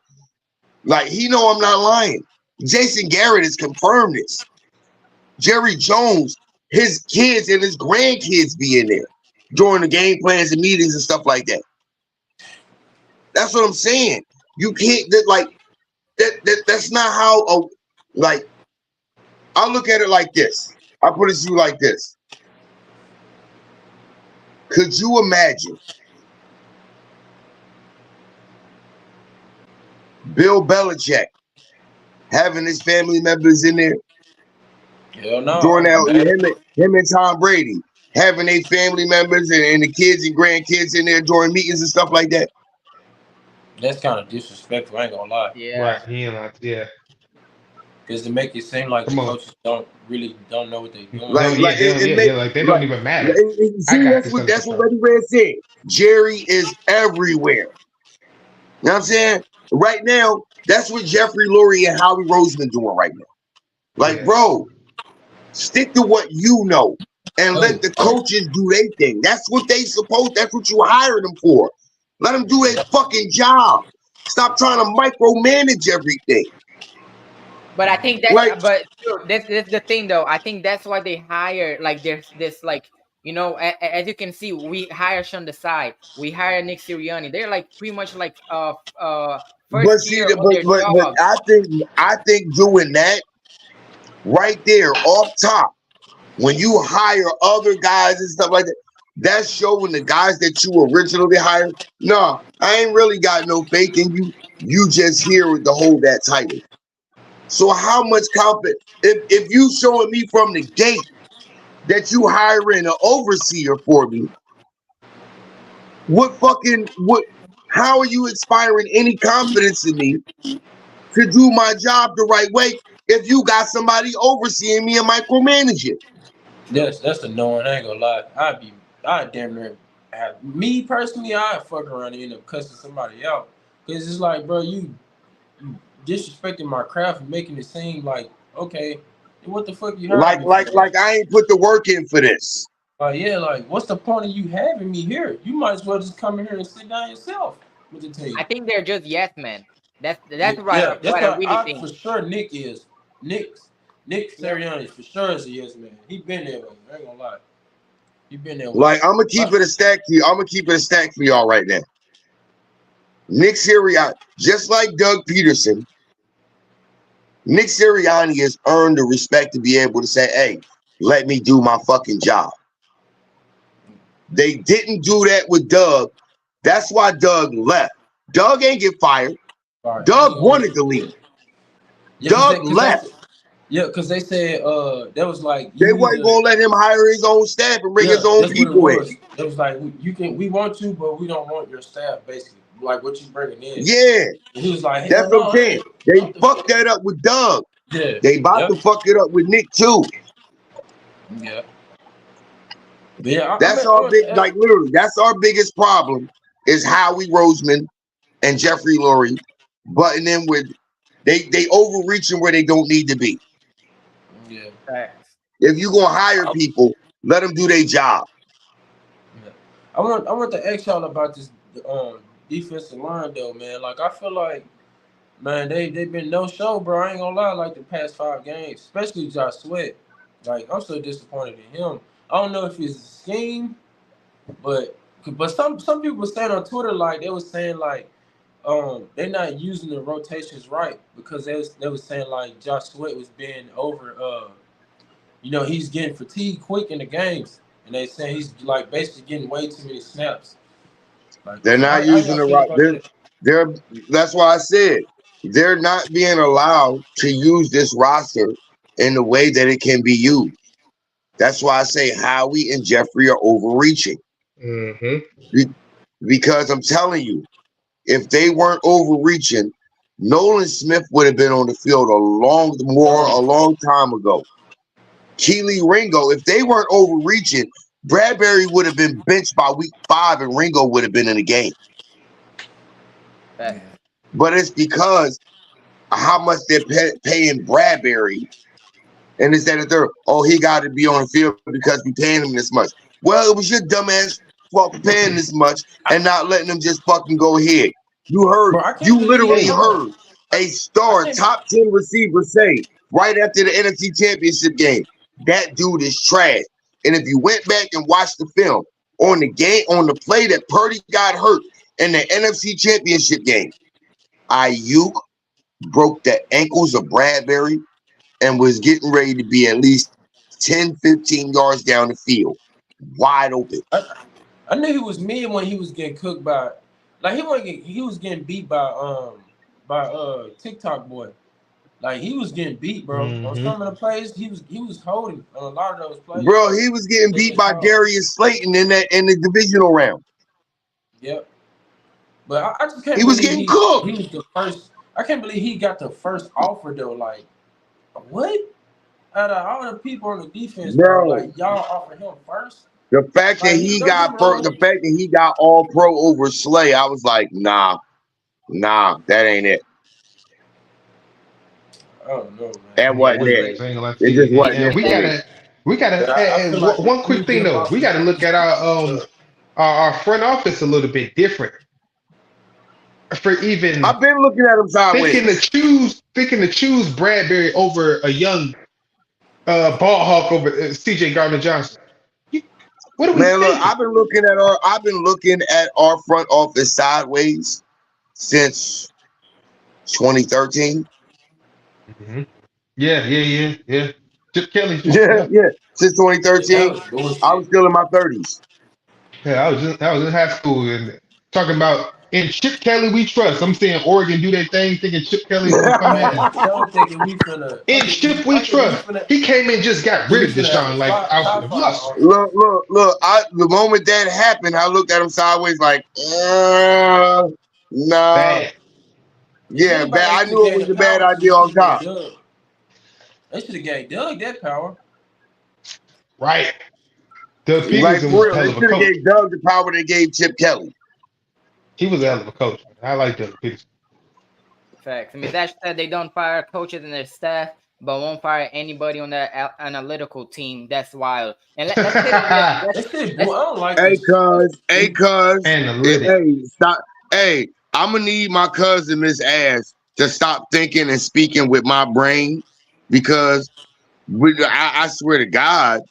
Like he know I'm not lying. Jason Garrett has confirmed this. Jerry Jones, his kids and his grandkids be in there during the game plans and meetings and stuff like that. That's what I'm saying. You can't that's not how like I look at it like this. I put it to you like this. Could you imagine Bill Belichick having his family members in there Hell no. during that him and Tom Brady having their family members and the kids and grandkids in there during meetings and stuff like that? That's kind of disrespectful. I ain't gonna lie. Yeah. Right. He ain't like, yeah. Because to make it seem like Come the on. coaches don't know what they're doing. Like They don't even matter. See, that's what Reddy Red said. Jerry is everywhere. You know what I'm saying? Right now, that's what Jeffrey Lurie and Howie Roseman doing right now. Like, Yeah. bro, stick to what you know and let the coaches do their thing. That's what they supposed. That's what you hired them for. Let them do their fucking job. Stop trying to micromanage everything. But I think that's Like- but dude, that's the thing though. I think that's why they hire like there's this like as you can see, we hire Sean Desai, we hire Nick Sirianni. They're like pretty much like first year of their job. But I think doing that right there off top, when you hire other guys and stuff like that, that's showing the guys that you originally hired. No, I ain't really got no faith in you. You just here to hold that title. So how much confidence if you showing me from the gate that you hiring an overseer for me? How are you inspiring any confidence in me to do my job the right way if you got somebody overseeing me and micromanaging? That's annoying. I ain't gonna lie. I'd damn near me personally, I'd fuck around and end up cussing somebody out. Cause it's like, bro, you disrespecting my craft and making it seem like, okay, what the fuck you hired me for? Like I ain't put the work in for this. Yeah, like what's the point of you having me here? You might as well just come in here and sit down yourself with the team. I think they're just yes men. That's Yeah, right. that's What I really think. for sure. Nick Sirianni for sure is a yes man. He been there with me. I ain't gonna lie. He been there with me. Like I'm gonna keep it a stack for you. I'm gonna keep it a stack for y'all right now. Nick Sirianni, just like Doug Peterson, Nick Sirianni has earned the respect to be able to say, hey, let me do my fucking job. They didn't do that with Doug. That's why Doug left. Doug ain't get fired. Right. Doug wanted to leave. Yeah, Doug left. Because they said that was like They wasn't gonna let him hire his own staff and bring his own people in. It was like we want to, but we don't want your staff, basically. Like what you bringing in. Yeah. And he was like, hey, that's what I'm saying. They fucked that up with Doug. Yeah. They about to fuck it up with Nick too. Yeah. Yeah. That's our biggest problem is Howie Roseman and Jeffrey Lurie butting in with they overreaching where they don't need to be. Yeah. If you gonna hire people, let them do their job. Yeah. I want to ask y'all about this defensive line though, man. Like I feel like, man, they been no show, bro. I ain't gonna lie. Like the past 5 games, especially Josh Sweat. Like I'm so disappointed in him. I don't know if it's a scheme, but some people were saying on Twitter, like they was saying like they're not using the rotations right because they was saying like Josh Sweat was being over he's getting fatigued quick in the games. and they saying he's like basically getting way too many snaps. Like, They're not how using y'all the feel right. about that? They're. That's why I said they're not being allowed to use this roster in the way that it can be used. That's why I say Howie and Jeffrey are overreaching. Mm-hmm. Because I'm telling you, if they weren't overreaching, Nolan Smith would have been on the field a long time ago. Keely Ringo, if they weren't overreaching, Bradbury would have been benched by week 5 and Ringo would have been in the game. Facts. But it's because of how much they're paying Bradbury. And it's that they're, oh, he got to be on the field because we paying him this much. Well, it was your dumbass fault for paying this much and not letting him just fucking go ahead. Bro, I can't You believe. literally Hold on. heard a star can't- top 10 receiver say right after the NFC Championship game, that dude is trash. And if you went back and watched the film on the play that Purdy got hurt in the NFC Championship game, Ayuk broke the ankles of Bradbury and was getting ready to be at least 10, 15 yards down the field, wide open. I knew he was mid when he was getting cooked by, like he was getting beat by TikTok boy. Like he was getting beat, bro. On some of the plays, he was holding on a lot of those plays. Bro, he was getting beat by Darius Slayton in the divisional round. Yep. But I just can't He was believe getting cooked. he was the first. I can't believe he got the first offer though. Like, what? Out of all the people on the defense, bro, like y'all offered him first. The fact that Like, he got all pro over Slay, I was like, nah, that ain't it. Oh no, man. That wasn't it. It just wasn't And we gotta. One quick thing though, we gotta look at our front office a little bit different. For even, I've been looking at him sideways. Thinking to choose Bradbury over a young ball hawk over CJ Gardner-Johnson. What do we Man, look, thinking? I've been looking at our front office sideways since 2013. Mm-hmm. Yeah. Chip Kelly. Yeah. Since 2013, I was still in my 30s. Yeah, I was in high school and talking about in Chip Kelly we trust. I'm saying Oregon do their thing, thinking Chip Kelly gonna come in. I'm thinking we finna. In Chip we trust. He came in, just got rid of Deshaun like out of muscle. Look! The moment that happened, I looked at him sideways like, nah. Bad. Yeah, bad. I knew it was a bad idea on top. They should have gave Doug that power. Right. Doug Like Peterson for was real, a hell they of a should have coach. gave Doug the power they gave Chip Kelly. He was a hell of a coach. I like Doug Peterson. Facts. I mean, that said, they don't fire coaches and their staff, but won't fire anybody on that analytical team. That's wild. And let's I don't like Hey, cuz. Analytics. Hey, stop. Hey, I'm gonna need my cousin Miss Ash to stop thinking and speaking with my brain because I swear to God,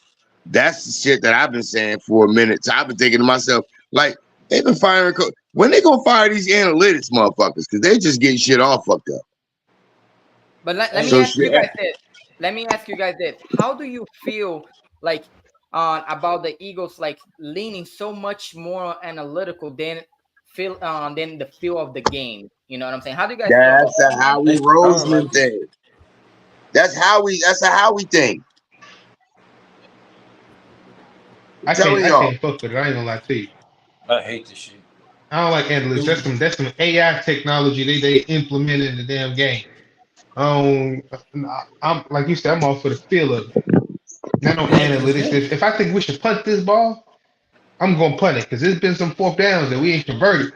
that's the shit that I've been saying for a minute. So I've been thinking to myself, like, they've been firing when they gonna fire these analytics motherfuckers? Because they just getting shit all fucked up. But let me ask you guys this. Let me ask you guys this. How do you feel like about the Eagles like leaning so much more analytical than the feel of the game? You know what I'm saying? How do you guys feel about That's a Howie Roseman thing. That's a Howie thing. I can't fuck with it. I ain't gonna lie to you. I hate this shit. I don't like analytics. That's some AI technology they implement in the damn game. I'm like you said, I'm all for the feel of it. Not no analytics. If I think we should punt this ball, I'm gonna punt it because there's been some fourth downs that we ain't converted.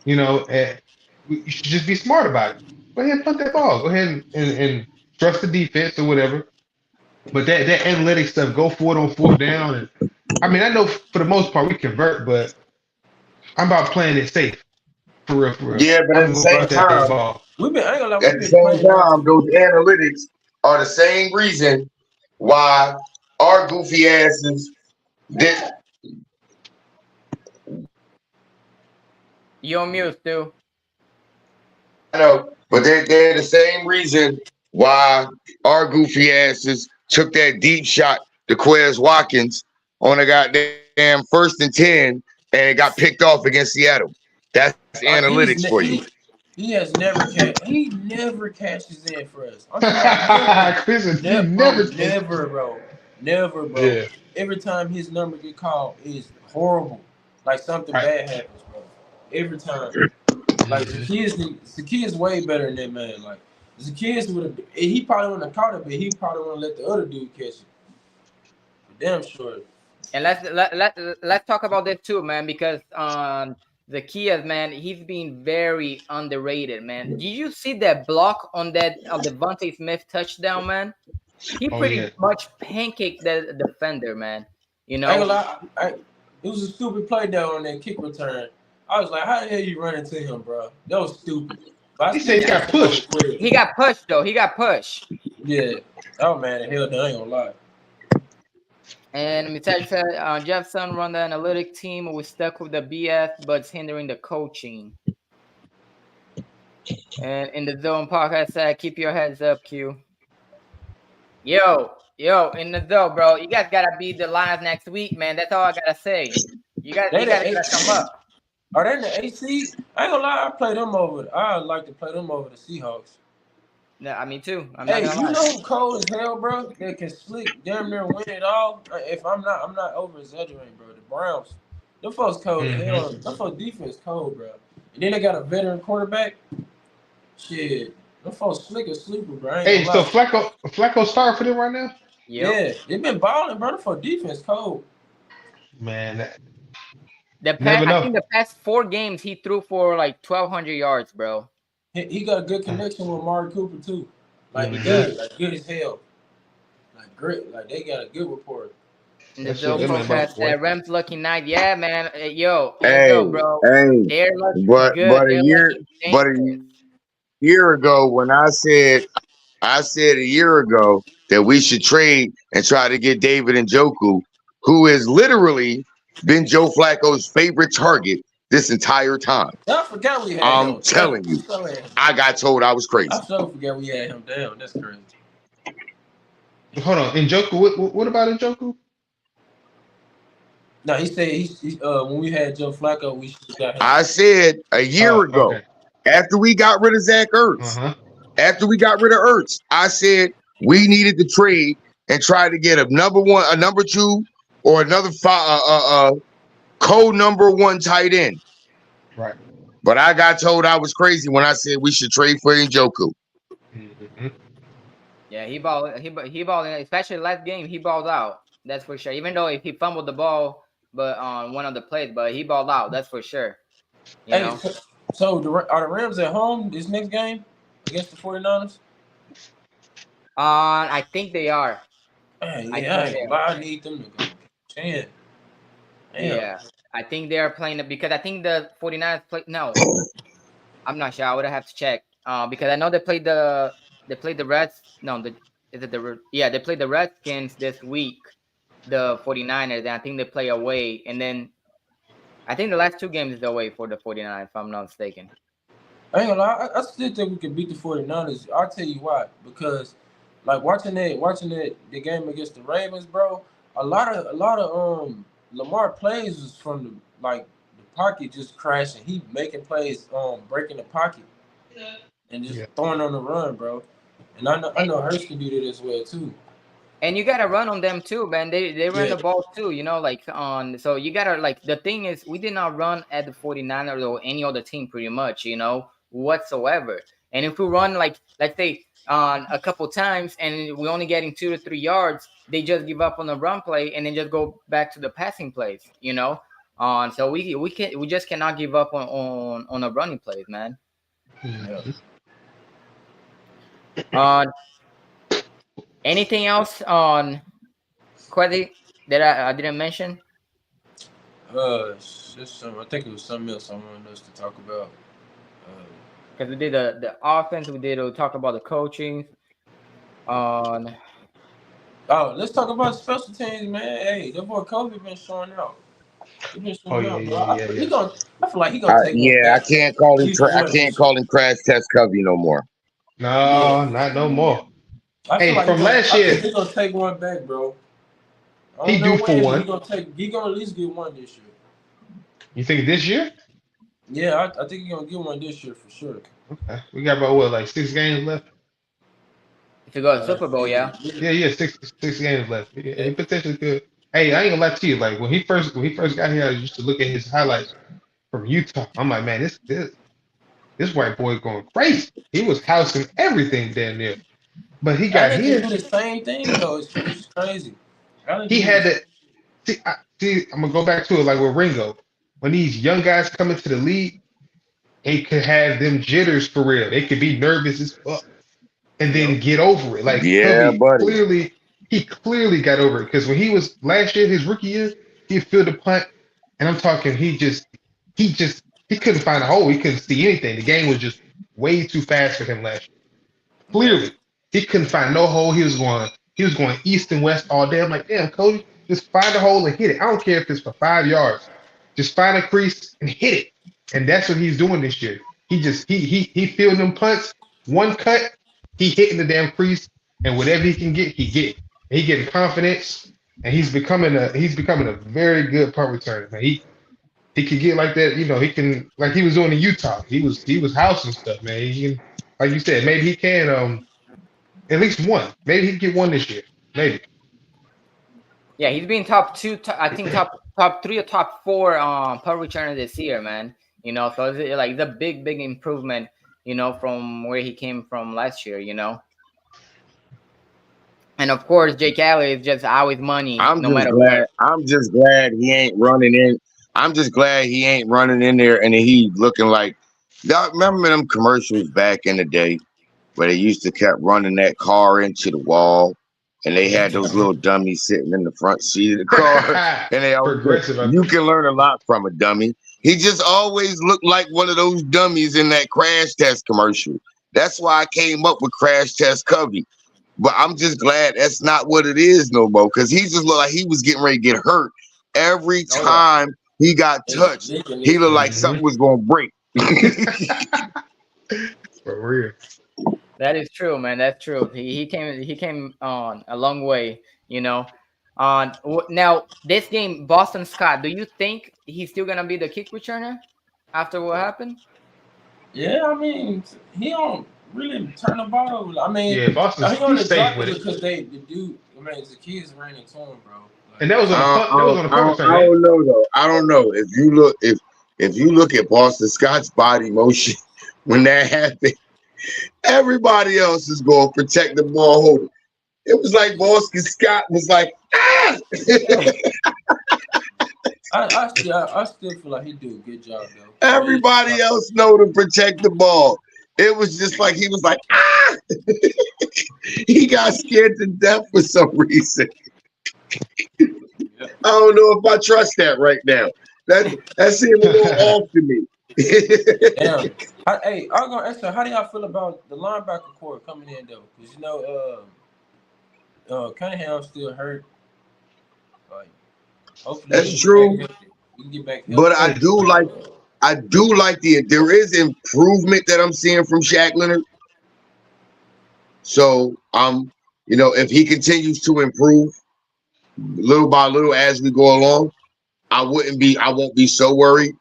You know, and you should just be smart about it. Go ahead and punt that ball. Go ahead and trust the defense or whatever. But that analytics stuff, go for it on fourth down. And I mean, I know for the most part we convert, but I'm about playing it safe. For real. Yeah, but at the same time, those analytics are the same reason why our goofy asses did. You're on mute, Stu. I know, but they're the same reason why our goofy asses took that deep shot to Quez Watkins on a goddamn 1st and 10, and it got picked off against Seattle. That's analytics for you. He never catches in for us. I'm sorry, Christian, he never, bro. Yeah. Every time his number get called, it's horrible. Like something bad happens, bro. Every time. Like Zacchaeus way better than that man. Like Zacchaeus would have, he probably wouldn't have caught it, but he probably wouldn't let the other dude catch it. Damn sure. And let's talk about that too, man, because Zacchaeus, man, he's been very underrated, man. Did you see that block on that Devontae Smith touchdown, man? He pretty much pancaked the defender, man. You know, I ain't gonna lie, it was a stupid play down on that kick return. I was like, how the hell you run into him, bro? That was stupid. He said he got pushed. He got pushed, though. He got pushed. Yeah. Oh, man, hell no, I ain't gonna lie. And Mitch said, Jefferson run the analytic team. We stuck with the BS, but it's hindering the coaching. And in the zone podcast said, keep your heads up, Q. Yo, in the zone, bro. You guys gotta beat the Lions next week, man. That's all I gotta say. You gotta come up. Are they in the AC? I ain't gonna lie, I like to play them over the Seahawks. Yeah, me too. Hey, you know who cold as hell, bro? They can slick damn near win it all. If I'm not over exaggerating, bro. The Browns, them folks cold as hell. Them folks defense cold, bro. And then they got a veteran quarterback. Shit, them folks slick as sleeper, bro. Hey, so Flacco starting for them right now? Yeah, they been balling, bro. Them folks defense cold. Man, I think the past 4 games he threw for like 1,200 yards, bro. He got a good connection with Amari Cooper too. Like he does, like good as hell. Like great, like they got a good rapport. And the Joe podcast said Rams lucky night. Yeah, man. Hey, bro. Hey, they're lucky good. But a year ago when I said a year ago that we should trade and try to get David Njoku, who has literally been Joe Flacco's favorite target this entire time. I forgot we had him. I'm telling you, I got told I was crazy. I so forgot we had him down. That's crazy. Hold on, Njoku. What about Njoku? No, he said he when we had Joe Flacco, we should got him. I said a year ago, after we got rid of Zach Ertz, after we got rid of Ertz, I said we needed to trade and try to get a number 1, a number 2, or another number 1 tight end. Right. But I got told I was crazy when I said we should trade for Njoku. Yeah, he balled, especially last game. He balled out. That's for sure. Even though if he fumbled the ball, but on one of the plays, but he balled out. That's for sure. You know? So are the Rams at home this next game against the 49ers? I think they are. I need them to go. Yeah, I think they are playing it because I think the 49ers play. No, I'm not sure. I would have to check. Because I know they played the Reds. No, they played the Redskins this week. The 49ers, and I think they play away, and then I think the last 2 games is away for the 49ers, if I'm not mistaken. I ain't gonna lie, I still think we can beat the 49ers. I'll tell you why. Because like watching the game against the Ravens, bro, a lot of Lamar plays was from the pocket just crashing. He making plays breaking the pocket and just throwing on the run, bro. And I know Hurts can do that as well too. And you gotta run on them too, man. They run the ball too, you know, so you gotta the thing is we did not run at the 49ers or any other team pretty much, you know, whatsoever. And if we run let's say a couple times and we're only getting 2 to 3 yards, they just give up on the run play and then just go back to the passing plays, you know. So we just cannot give up on the running plays, man. Anything else on Query that I didn't mention? I think it was something else I wanted us to talk about. Because we did the offense, we talk about the coaching. Let's talk about special teams, man. Hey, that boy Kobe been showing out. He been showing out, bro. I feel like he gonna take. I can't call him Crash Test Covey no more. No, not no more. I from last year, he's gonna take one back, bro. I He don't know due for when, but one. he gonna at least get one this year. You think this year? Yeah, I think he's gonna get one this year for sure. Okay. We got about what, like 6 games left? If you go to Super Bowl, yeah. Yeah, six games left. Yeah, he potentially could. Hey, I ain't gonna lie to you. Like when he first got here, I used to look at his highlights from Utah. I'm like, man, this white boy going crazy. He was housing everything down there. But he got Allen can here. do the same thing though. It's crazy. Allen He can do had this. to see. I'm gonna go back to it like with Ringo. When these young guys come into the league, they could have them jitters for real. They could be nervous as fuck and then Yep. get over it. Like Yeah, Kobe buddy. he clearly got over it because when he was last year, his rookie year, he filled the punt, and I'm talking he couldn't find a hole. He couldn't see anything. The game was just way too fast for him last year. Yeah. Clearly, he couldn't find no hole. He was going east and west all day. I'm like, damn, Cody, just find a hole and hit it. I don't care if it's for 5 yards. Just find a crease and hit it. And that's what he's doing this year. He filled them punts, one cut, he hitting the damn crease, and whatever he can get, he get. He getting confidence, and he's becoming a very good punt returner. Man, he could get like that, he can like he was doing in Utah. He was housing stuff, man. He can, like you said, maybe he can at least one. Maybe he can get one this year. Maybe. Yeah, he's been top two. I think top three or top four punt returner this year, man. So it's a big improvement. From where he came from last year. And of course, Jake Alley is just always money, no matter what. I'm just glad he ain't running in. I'm just glad he ain't running in there and he looking like. Y'all remember them commercials back in the day where they used to kept running that car into the wall, and they had those little dummies sitting in the front seat of the car, and they always said, you can learn a lot from a dummy. He just always looked like one of those dummies in that Crash Test commercial. That's why I came up with Crash Test Covey. But I'm just glad that's not what it is no more, because he just looked like he was getting ready to get hurt every time he got touched. He looked like something was going to break. For real. That is true, man. That's true. He came on a long way. Now this game, Boston Scott. Do you think he's still gonna be the kick returner after what happened? Yeah, I mean, he don't really turn the ball over. I mean, yeah, Boston. he only stayed dropped with it it because the dude. I mean, the kids ran into him, bro. Like, and that was on the punt. That was on the punt return. I don't know though. I don't know if you look at Boston Scott's body motion when that happened. Everybody else is going to protect the ball holder. It was like Boston Scott was like, ah! I still feel like he do a good job though. Everybody else know to protect the ball. It was just like he was like, ah! He got scared to death for some reason. I don't know if I trust that right now. That seemed a little off to me. Damn. Hey, I'm gonna ask you, how do y'all feel about the linebacker core coming in though? Because Cunningham still hurt. Like, hopefully that's true. We can get back. But I do like there is improvement that I'm seeing from Shaq Leonard. So if he continues to improve little by little as we go along, I won't be so worried.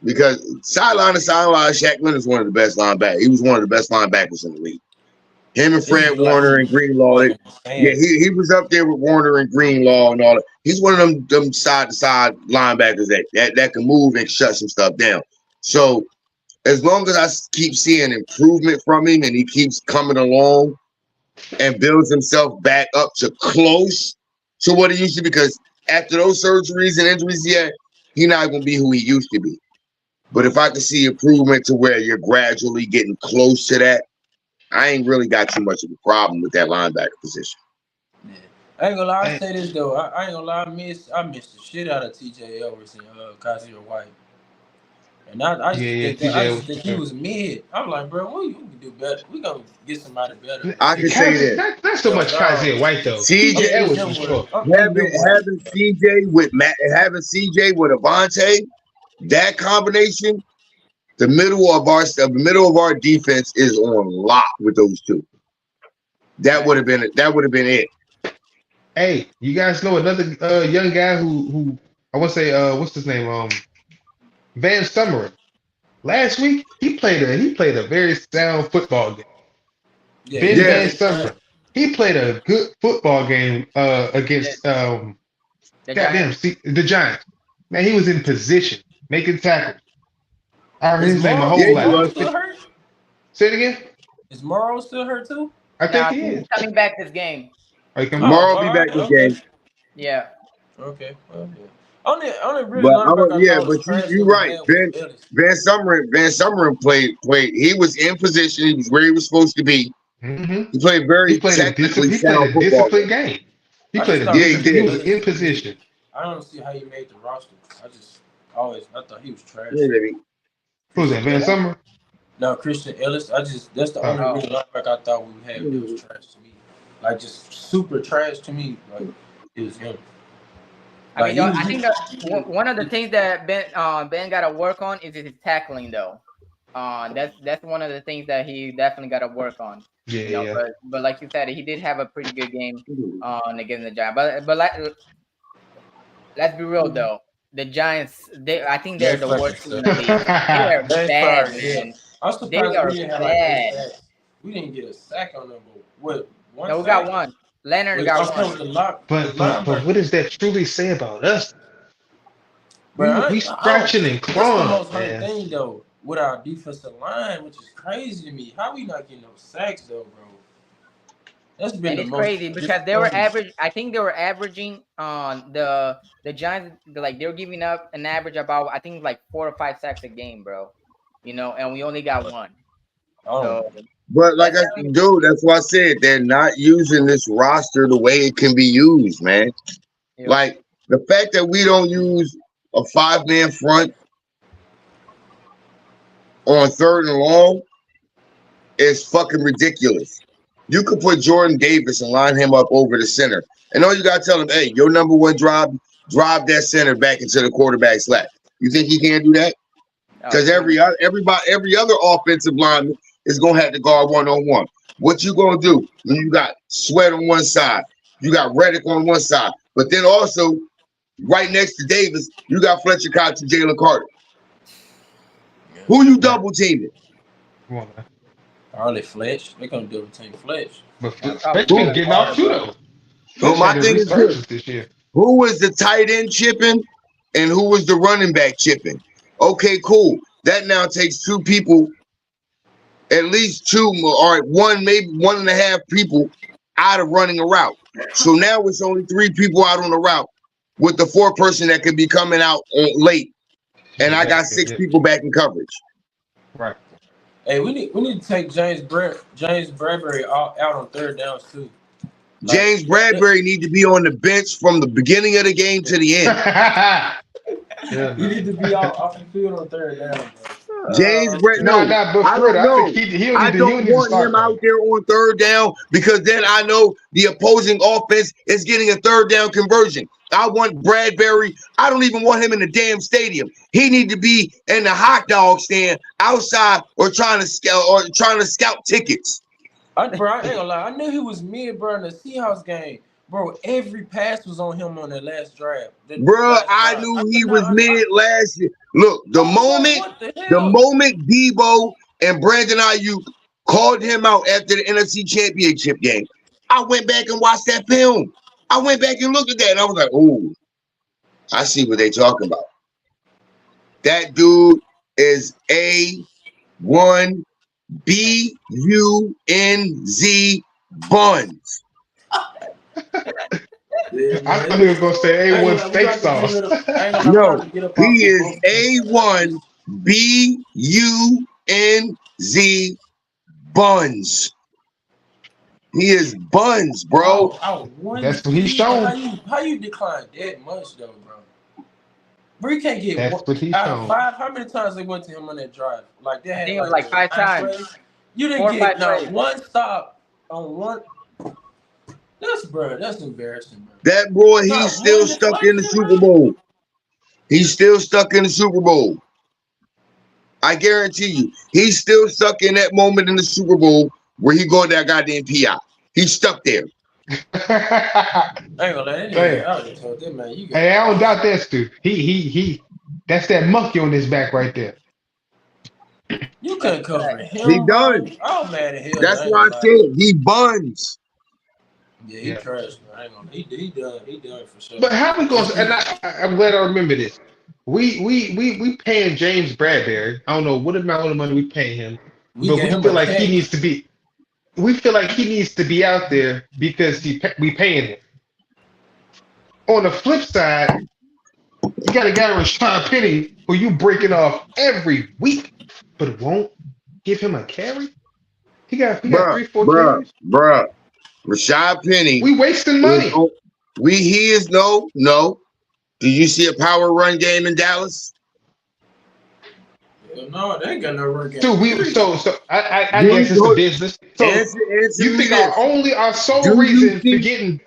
Because sideline to sideline, Shaq Leonard is one of the best linebackers. He was one of the best linebackers in the league. Him and Fred Warner and Greenlaw. He was up there with Warner and Greenlaw and all that. He's one of them side to side linebackers that can move and shut some stuff down. So as long as I keep seeing improvement from him and he keeps coming along and builds himself back up to close to what he used to be, because after those surgeries and injuries, he's not going to be who he used to be. But if I can see improvement to where you're gradually getting close to that, I ain't really got too much of a problem with that linebacker position. Yeah. I ain't gonna lie, I say this though. I ain't gonna lie, I miss the shit out of TJ Edwards and Kazir White. And I used to think he was mid. I'm like, bro, we can do better. We gonna get somebody better. I can say that. Not so much Kazir White though. CJ Edwards for sure. Having CJ with Avante, that combination, the middle of our defense is on lock with those two. That would have been it. Hey, you guys know another young guy who I want to say what's his name? Van Summer. Last week he played a very sound football game. Yeah, Ben he Van Yes. been trash. Summer. He played a good football game The, against the goddamn Giants. see, the Giants. Man, he was in position, making tackles. I heard Is his name my Yeah, whole he life. Morrow was. still hurt? Say it again. Is Morrow still hurt too? I Now think I he think he's is. coming back this game. Are you coming Oh, back? Tomorrow will be all back right, this okay. game. Yeah. Okay. Well, yeah. Only really But linebacker I yeah, thought but was you trash you that we right. had was Ellis. Van Summeren played. He was in position. He was where he was supposed to be. Hmm. He played very technically He played sound a football disciplined game. game. He I played just a thought Yeah, he disciplined. He did. was Ellis in to me. position. I don't see how he made the roster. I thought he was trash. Yeah, baby. Who's that? Christian Van Ellis? Summer. No, Christian Ellis. That's the Oh, only Oh. really linebacker I thought we had that was trash to me. Like just super trash to me. Like it was him. I Like mean, he I think that one of the he- things that Ben got to work on is his tackling, though. That's one of the things that he definitely got to work on. yeah, You know, yeah. but like you said, he did have a pretty good game against the Giants. But like, let's be real though, the Giants, I think they're they the fucking worst team in suck. the league. They are They bad, sorry, yeah. man. I'm They surprised we are didn't have like 8 bad. sacks. We didn't get a sack on them, but what No, one we got sack? one. Leonard I'm got saying one. with the But linebacker. what does that truly say about us? But We I don't. scratching and That's the clawing, most hurt man. thing though with our defensive line, which is crazy to me. How we not getting no sacks though, bro? That's been And the it's most crazy because they were disappointing. average. I think they were averaging on the Giants. Like they were giving up an average about I think like 4 or 5 sacks a game, bro. You know, and we only got one. Oh, So But like that's I do, that's why I said they're not using this roster the way it can be used, man. yep. Like the fact that we don't use a 5-man front on 3rd and long is fucking ridiculous. You could put Jordan Davis and line him up over the center, and all you gotta tell him, hey, your number one drive that center back into the quarterback's lap. You think he can't do that? Oh, Because sure. every other offensive lineman is gonna have to guard 1-on-1. What you gonna do when you got Sweat on one side, you got Reddick on one side, but then also right next to Davis, you got Fletcher Cox and Jalen Carter. Who you Right. double teaming? Come on, man. probably Fletch. They're gonna do team Fletch. But Probably Fletch been Jalen getting off Carter, too bro. though. So Fletch my had a thing is this: resurgence this year. who was the tight end chipping, and who was the running back chipping? Okay, cool. That now takes 2 people, at least 2 or one, maybe 1.5 people out of running a route. So now it's only 3 people out on the route with the 4th person that could be coming out late, and I got 6 Yeah. people back in coverage. Right. Hey, we need to take James Bradbury out on 3rd downs too. Like, James Bradbury need to be on the bench from the beginning of the game to the end. Yeah, he need to be off the field on 3rd down, bro. James Brad, no, no, but I for real, don't I know. think he'll I need don't to want start him out though. there on 3rd down because then I know the opposing offense is getting a 3rd down conversion. I want Bradbury. I don't even want him in the damn stadium. He need to be in the hot dog stand outside or trying to scout tickets. Bro, I ain't gonna lie. I knew he was mid, bro, in the Seahawks game. Bro, every pass was on him on that last drive. Bruh, I knew he was mid last year. Look, I was like, what the the hell? moment Debo and Brandon Ayuk called him out after the NFC Championship game, I went back and watched that film. I went back and looked at that, and I was like, "Oh, I see what they talking about." That dude is A1 BUNZ Buns. Yeah, I man. thought he was gonna say I ain't A1 gonna lie, steak sauce. I ain't gonna lie, we No, have to get up he off is of A1 BUNZ Buns. He is buns, bro. Oh, one That's what he's season. shown. How you decline that much though, bro? Bro, you can't get That's one what he's out of shown. 5. How many times they went to him on that drive? Like they I had think it was like like 5 times, plays. You didn't 4 or get 5 not plays. one stop on one. That's embarrassing, bro. That boy, he's Not still one stuck in the deflection, Super bro. Bowl. He's still stuck in the Super Bowl. I guarantee you, he's still stuck in that moment in the Super Bowl where he got that goddamn PI. He's stuck there. I ain't gonna let Damn. I just told that man, you got. Hey, I don't doubt that, Stu. He. That's that monkey on his back right there. You couldn't cover He him, bro. done. I'm mad at him. That's I ain't why I gonna lie. said he buns. Yeah, he Yeah. crashed, man. I ain't gonna. He done. He done for sure. But how we going? And I'm glad I remember this. We paying James Bradbury. I don't know what amount of money we pay him, We but gave we him feel a like he check. needs to be. We feel like he needs to be out there because we paying him. On the flip side, you got a guy Rashad Penny who you breaking off every week, but won't give him a carry. He got Bruh, 3-4 bruh, carries. bruh. Rashad Penny We wasting is money. he is no. Did you see a power run game in Dallas? No, they ain't got no run game. I guess it's the Do business. So answer you me think this. our sole Do you reason for see getting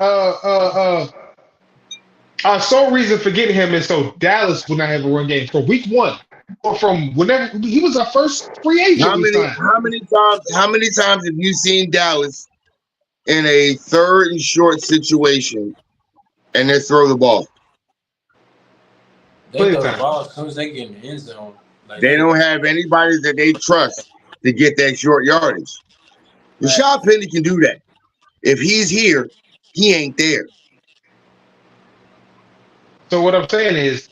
our sole reason for getting him is so Dallas will not have a run game for week one or from whenever he was our first free agent how we many signed. times have you seen Dallas in a third and short situation and they throw the ball? They Plenty of throw the time. ball as soon as they get in the end zone. Like They don't have anybody that they trust to get that short yardage. Right. Rashad Penny can do that. If he's here, he ain't there. So what I'm saying is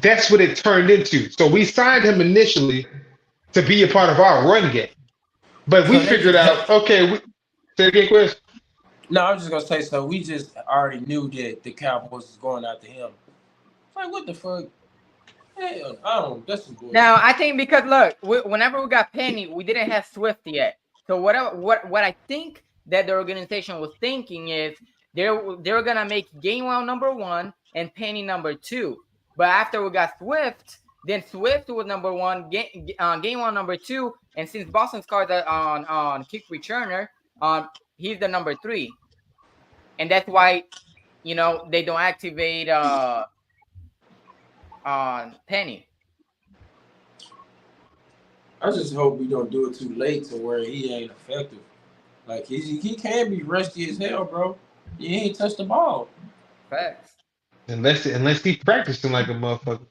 that's what it turned into. So we signed him initially to be a part of our run game, but we So figured out say it again, Chris. No, I was just gonna say. So we just already knew that the Cowboys was going after him. Like what the fuck? Hell, I don't. That's some bullshit. Now I think because look, whenever we got Penny, we didn't have Swift yet. So what I think that the organization was thinking is they're gonna make Gainwell number 1 and Penny number 2. But after we got Swift, then Swift was number 1, Gainwell number 2, and since Boston Scar's on kick returner, he's the number 3, and that's why they don't activate on Penny. I just hope we don't do it too late to where he ain't effective. Like he can be rusty as hell, bro. He ain't touched the ball. Facts. Unless he's practicing like a motherfucker.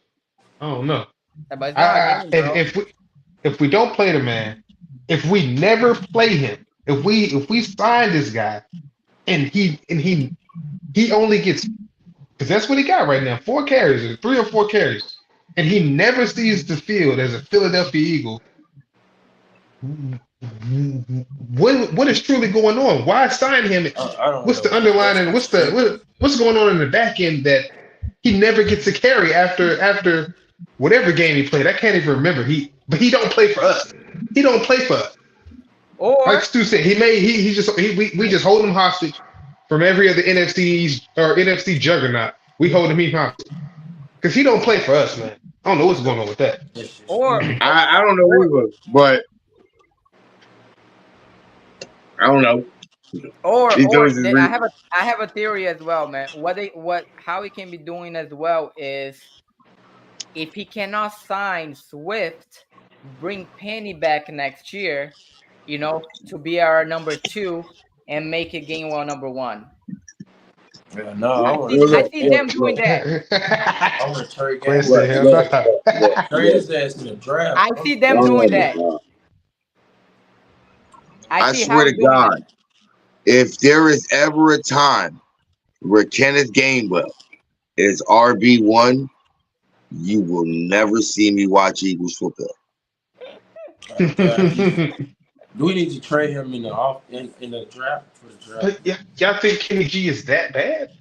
I don't know. But it's not a game, bro. If we don't play the man, if we never play him, if we sign this guy and he only gets, because that's what he got right now, 4 carries or 3 or 4 carries, and he never sees the field as a Philadelphia Eagle. What is truly going on? Why sign him? I don't What's know. the underlying? What's going on in the back end that he never gets a carry after whatever game he played? I can't even remember. But he don't play for us. He don't play for us. Or Like Stu said, we just hold him hostage from every other NFC or NFC juggernaut. We hold him hostage because he don't play for us, man. I don't know what's going on with that. I don't know either, but I don't know. I have a theory as well, man. How he can be doing as well is if he cannot sign Swift, bring Penny back next year, to be our number 2 and make it Gainwell number 1. Yeah, no, I see them doing that. I want to trade Chris game. said, hell no. Trade his ass in the draft. I see them doing that. I swear to God, if there is ever a time where Kenneth Gainwell is RB1, you will never see me watch Eagles football. Do we need to trade him in the draft for the draft? But y'all think Kenny G is that bad?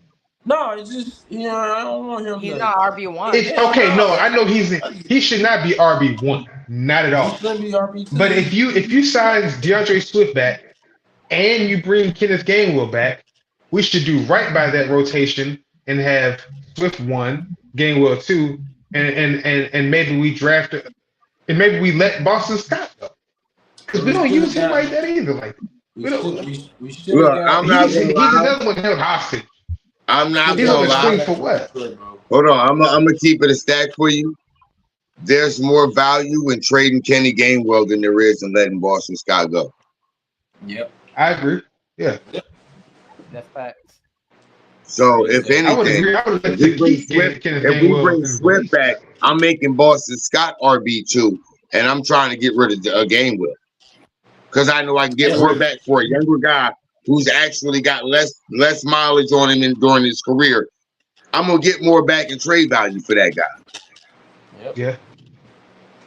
No, it's just I don't want him. He's not RB1. Okay, no, I know he should not be RB1, not at all. He's gonna be RB2. But if you sign DeAndre Swift back and you bring Kenneth Gainwell back, we should do right by that rotation and have Swift 1, Gainwell 2, and maybe we draft it, and maybe we let Boston Scott go because we don't use him like that either. Like we should. Look, I'm not he's another one held hostage. I'm not He's gonna on the lie. screen for what? Hold on, I'm gonna keep it a stack for you. There's more value in trading Kenny Gainwell than there is in letting Boston Scott go. Yep, I agree. Yeah. That's facts. So if I would anything, agree. I would if like we to bring keep Swift, Kenneth if we Gainwell bring and Swift release back, Scott. I'm making Boston Scott RB2, and I'm trying to get rid of a Gainwell because I know I can get Get more rid. back for a younger guy who's actually got less mileage on him during his career. I'm gonna get more back in trade value for that guy. Yep. Yeah,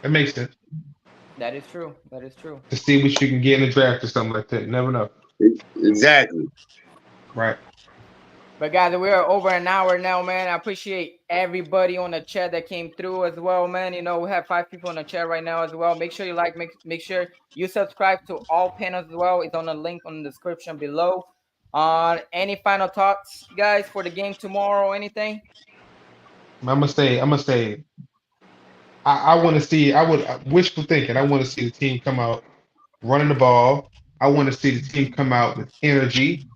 that makes sense. That is true. That is true. To see what you can get in the draft or something like that. You never know. Exactly. Right. But guys, we are over an hour now, man. I appreciate everybody on the chat that came through as well, man. You know, we have 5 people on the chat right now as well. Make sure you like, make sure you subscribe to all panels as well. It's on the link on the description below. Any final thoughts, guys, for the game tomorrow? Anything? I'm gonna say. I want to see. Wishful thinking. I want to see the team come out running the ball. I want to see the team come out with energy.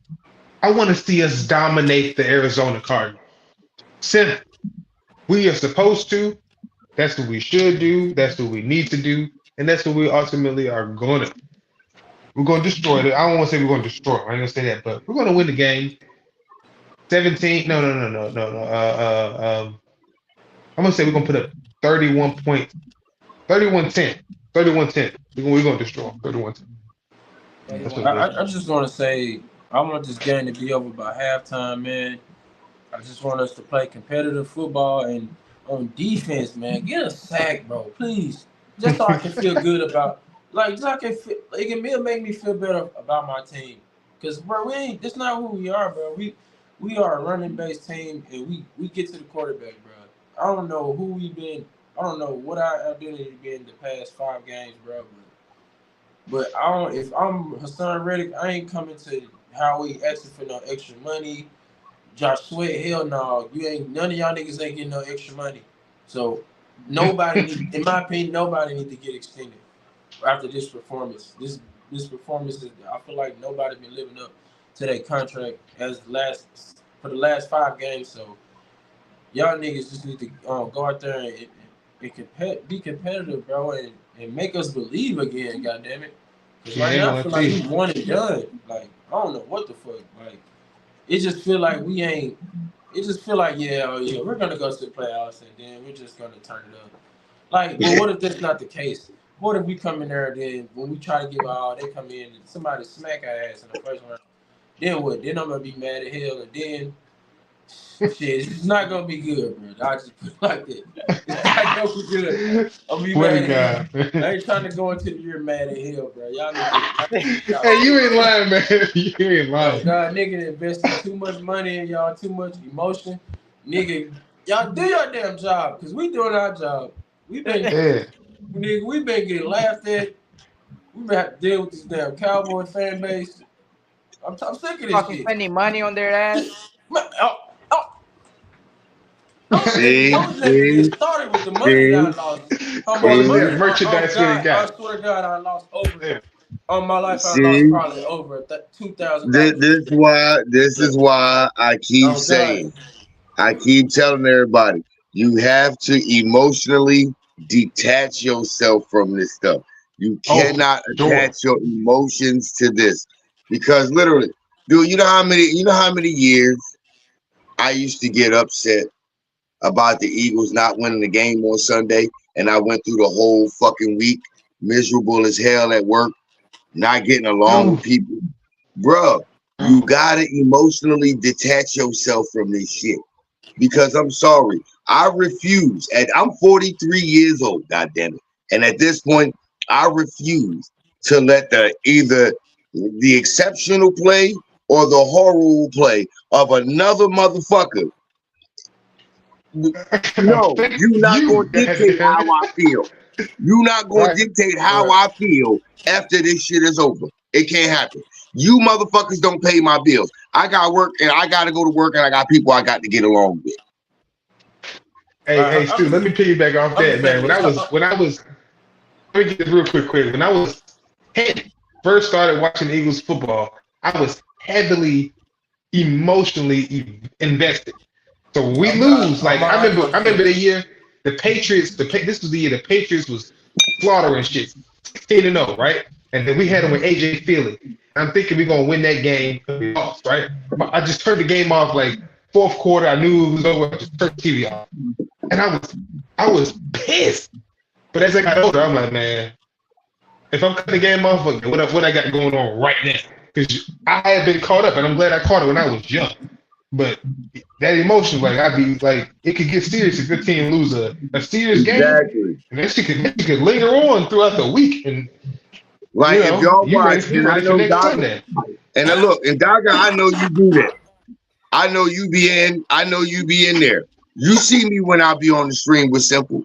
I want to see us dominate the Arizona Cardinals. Simple. We are supposed to. That's what we should do. That's what we need to do. And that's what we ultimately are going to. We're going to destroy it. I don't want to say we're going to destroy it. I ain't going to say that, but we're going to win the game. 17. No. I'm going to say we're going to put up 31 points. 31-10. 31-10. We're going to destroy them. 31-10. That's what it is. I just want to say, I want this game to be over by halftime, man. I just want us to play competitive football and on defense, man. Get a sack, bro, please. Just so I can feel good about, just so I can feel, it'll make me feel better about my team. Cause bro, that's not who we are, bro. We are a running based team, and we get to the quarterback, bro. I don't know who we've been. I don't know what our identity been the past 5 games, bro. But I don't. If I'm Hassan Reddick, I ain't coming to Howie asking for no extra money. Josh Sweat, hell no. You ain't none of y'all niggas ain't getting no extra money. So nobody need, in my opinion, nobody need to get extended after this performance. This performance is, I feel like nobody been living up to that contract for the last 5 games. So y'all niggas just need to go out there and be competitive, bro, and make us believe again, goddamn it. Because right now I feel like we one and done. Like, I don't know what the fuck. Like, it just feel like we ain't. It just feel like we're gonna go to the playoffs and then we're just gonna turn it up. Like, but what if that's not the case? What if we come in there and then when we try to give all, they come in and somebody smack our ass in the first round? Then what? Then I'm gonna be mad at hell and then shit, it's not gonna be good, bro. I just put it like that. It's not gonna be good. I'll be mad at hell. I ain't trying to go into the year mad at hell, bro. Y'all niggas. Hey, you ain't lying, man. You ain't lying. God, nigga investing too much money in y'all, too much emotion. Nigga, y'all do your damn job, because we doing our job. We been getting laughed at. We been have to deal with this damn Cowboy fan base. I'm sick of this Fucking shit. spending money on their ass. Don't let me get started with the money that I lost. Merchandise God, really got. I swear to God, I lost over. Yeah. On my life, I See, lost probably over $2,000. this is why I keep saying, I keep telling everybody, you have to emotionally detach yourself from this stuff. You cannot attach your emotions to this because literally, dude, you know how many years I used to get upset about the Eagles not winning the game on Sunday, and I went through the whole fucking week miserable as hell at work, not getting along with people. Bruh, you gotta emotionally detach yourself from this shit. Because I'm sorry, I refuse. And I'm 43 years old, goddammit. And at this point, I refuse to let either the exceptional play or the horrible play of another motherfucker. No, you're not gonna dictate how I feel. You're not gonna dictate how I feel after this shit is over. It can't happen. You motherfuckers don't pay my bills. I got work and I gotta go to work and I got people I got to get along with. Hey, Stu, let me piggyback off that, man. Let me get this real quick. When I was first started watching Eagles football, I was heavily emotionally invested. So when we lose, like I remember the year the Patriots. This was the year the Patriots was slaughtering shit, 16-0, right? and then we had him with AJ Philly. I'm thinking we're gonna win that game. We lost, right? I just turned the game off like fourth quarter. I knew it was over. I just turned the TV off, and I was pissed. But as I got older, I'm like, man, if I'm cutting the game off, what I got going on right now? Because I had been caught up, and I'm glad I caught it when I was young. But that emotion, like I'd be like, it could get serious if your team lose a serious game, Exactly. and that shit could linger on throughout the week, and Like if y'all you watch, you and I ready for know next Daga, Sunday. and I look, and Daga, I know you do that. I know you be in there. You see me when I be on the stream with Simple.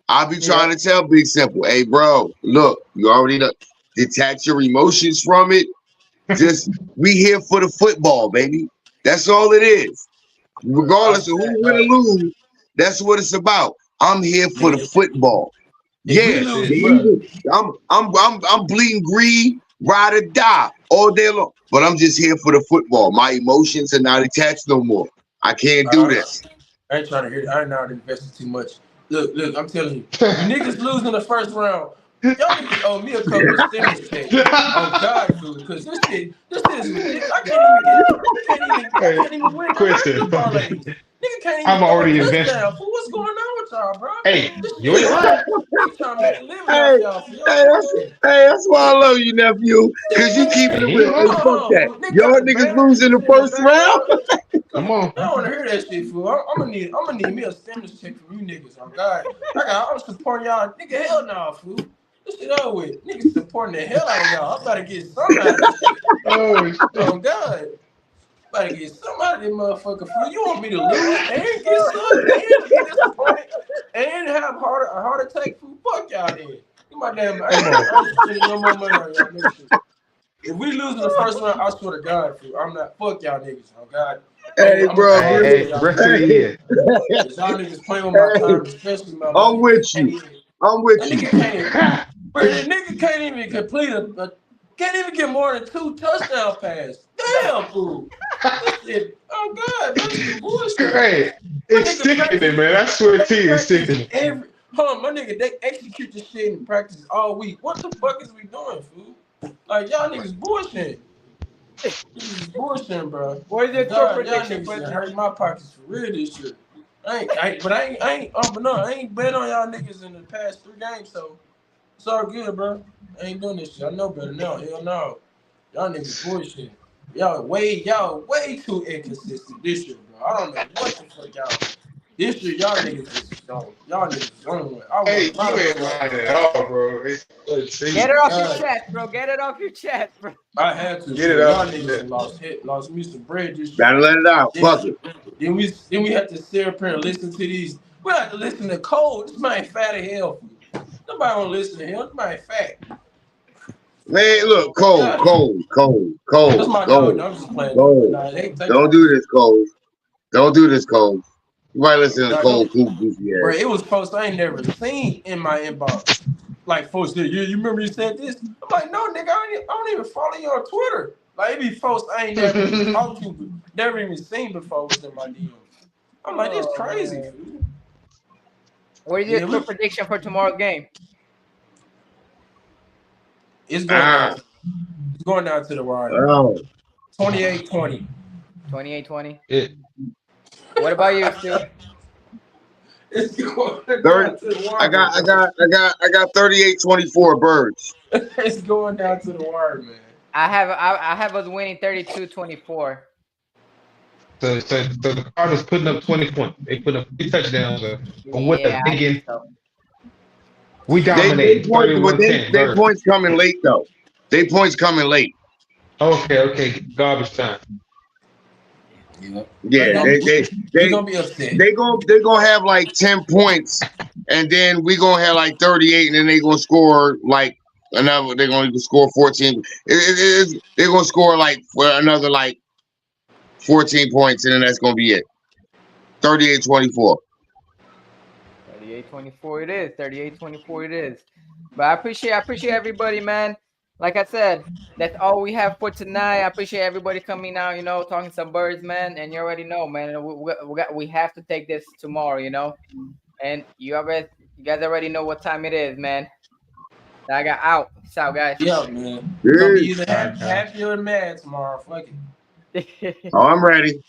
I be trying to tell Big Simple, hey bro, look, you already know, detach your emotions from it. Just we here for the football, baby. That's all it is. Regardless of who win or lose, that's what it's about. I'm here for the football. Yeah, That's it. I'm bleeding green, ride or die all day long. But I'm just here for the football. My emotions are not attached no more. I can't do this. I ain't trying to hear it. I ain't not invested too much. Look, I'm telling you, you niggas lose in the first round. Y'all niggas owe me a couple of stimulus checks. Oh God, food, because this shit is ridiculous. I can't even win no Question. parlays. Nigga can't even I'm throw a already invested. touchdown. Fool, what's going on with y'all, bro? Hey, This you ain't shit, lying. I'm trying to make a living Hey, off y'all. For y'all hey, that's why I love you, nephew. Cause you keep it Hey, he real. ain't Hey, lying. fuck that. Fool. Nigga Y'all got the niggas banner lose in the in the first round. background. Come on. I don't want to hear that shit, fool. I'm gonna need me a stimulus check from you niggas. Oh God, I'm supporting y'all, nigga. Hell no, fool. This shit over with. Niggas supporting the hell out of y'all. I'm about to get some out of this shit. Oh shit. Oh God, I'm about to get some out of this motherfucker, fool. You want me to lose and get sucked and be disappointed and have a heart attack, fool? Fuck y'all then. You my damn. I ain't spending no more money on y'all niggas. If we lose in the first round, I swear to God, fool, I'm not. Fuck y'all niggas. Oh God. Hey, I'm bro, gonna call Hey, y'all rest of the niggas. year. Y'all niggas playing with my hey, time, especially my I'm money. with you. I'm with That you. nigga can't even. Bro, the nigga can't even complete can't even get more than 2 touchdown passes. Damn, fool. This shit. Oh God, bro, this is bullshit. Hey, My it's nigga sickening, practice. man. I swear to you, it's Practice sickening. Hold on, my nigga, they execute this shit in practice all week. What the fuck is we doing, fool? Like y'all niggas bullshit. This is bullshit, bro. What is Oh your score God, y'all prediction niggas for done tomorrow? hurt my pockets for real this year. I ain't bet on y'all niggas in the past 3 games, so it's all good, bro. I ain't doing this shit. I know better now. Hell no. Y'all niggas bullshit. Y'all way too inconsistent this year, bro. I don't know what the fuck y'all. This year, y'all niggas just don't. Y'all niggas don't win. I won Hey, a lot you of ain't money on lying y'all. at all, bro. Let's Get see. it off your God, chest, bro. Get it off your chest, bro. I had to, Get it fool. Y'all up. niggas done lost me some bread this year. Gotta let it out. Then, Fuck it. then we had to sit up here and listen to these. We had to listen to Cole. This man fat as hell. Fool. Nobody don't listen to him. This man fat. Man, look, Cole. God, that's my dog. No, I'm just playing though. But nah, they Don't talk do shit. this, Cole. Don't do this, Cole. You might listen to Nah, Cole don't. Coop goofy Bro, ass. it was posts I ain't never seen in my inbox. Like folks said, you remember you said this? I'm like, no, nigga, I don't even follow you on Twitter. Like it be folks I ain't never even talked to, but never even seen before was in my DMs. I'm like, this Oh crazy, man. fool. What is your Yeah, score prediction for tomorrow's game? it's Ah, going down to the wire, man. oh. 28-20. 28-20. Yeah. What about you, Stu? It's going 30. down to the I wire, got I bro. got I got 38-24 birds. It's going down to the wire, man. I have us winning 32-24. So the Cardinals putting up 20 points. They put up 3 touchdowns. Or what Yeah, a I think thinking. so. We They dominating points, but 31-10. they Bird. points coming late though. They points coming late. Okay. Garbage time. Yeah. Yeah, We gonna be upset. they gonna have like 10 points, and then we gonna have like 38, and then they gonna score like another. They're gonna score 14. They're gonna score like for another like 14 points, and then that's gonna be it. 38-24. 38-24 it is. 38-24 it is. But I appreciate everybody, man. Like I said, that's all we have for tonight. I appreciate everybody coming out, talking some birds, man. And you already know, man, we have to take this tomorrow, And you guys already know what time it is, man. I got out. Peace out, guys. Yeah, man. We're gonna be either Alright, happy or mad tomorrow. Fuck it. Oh, I'm ready.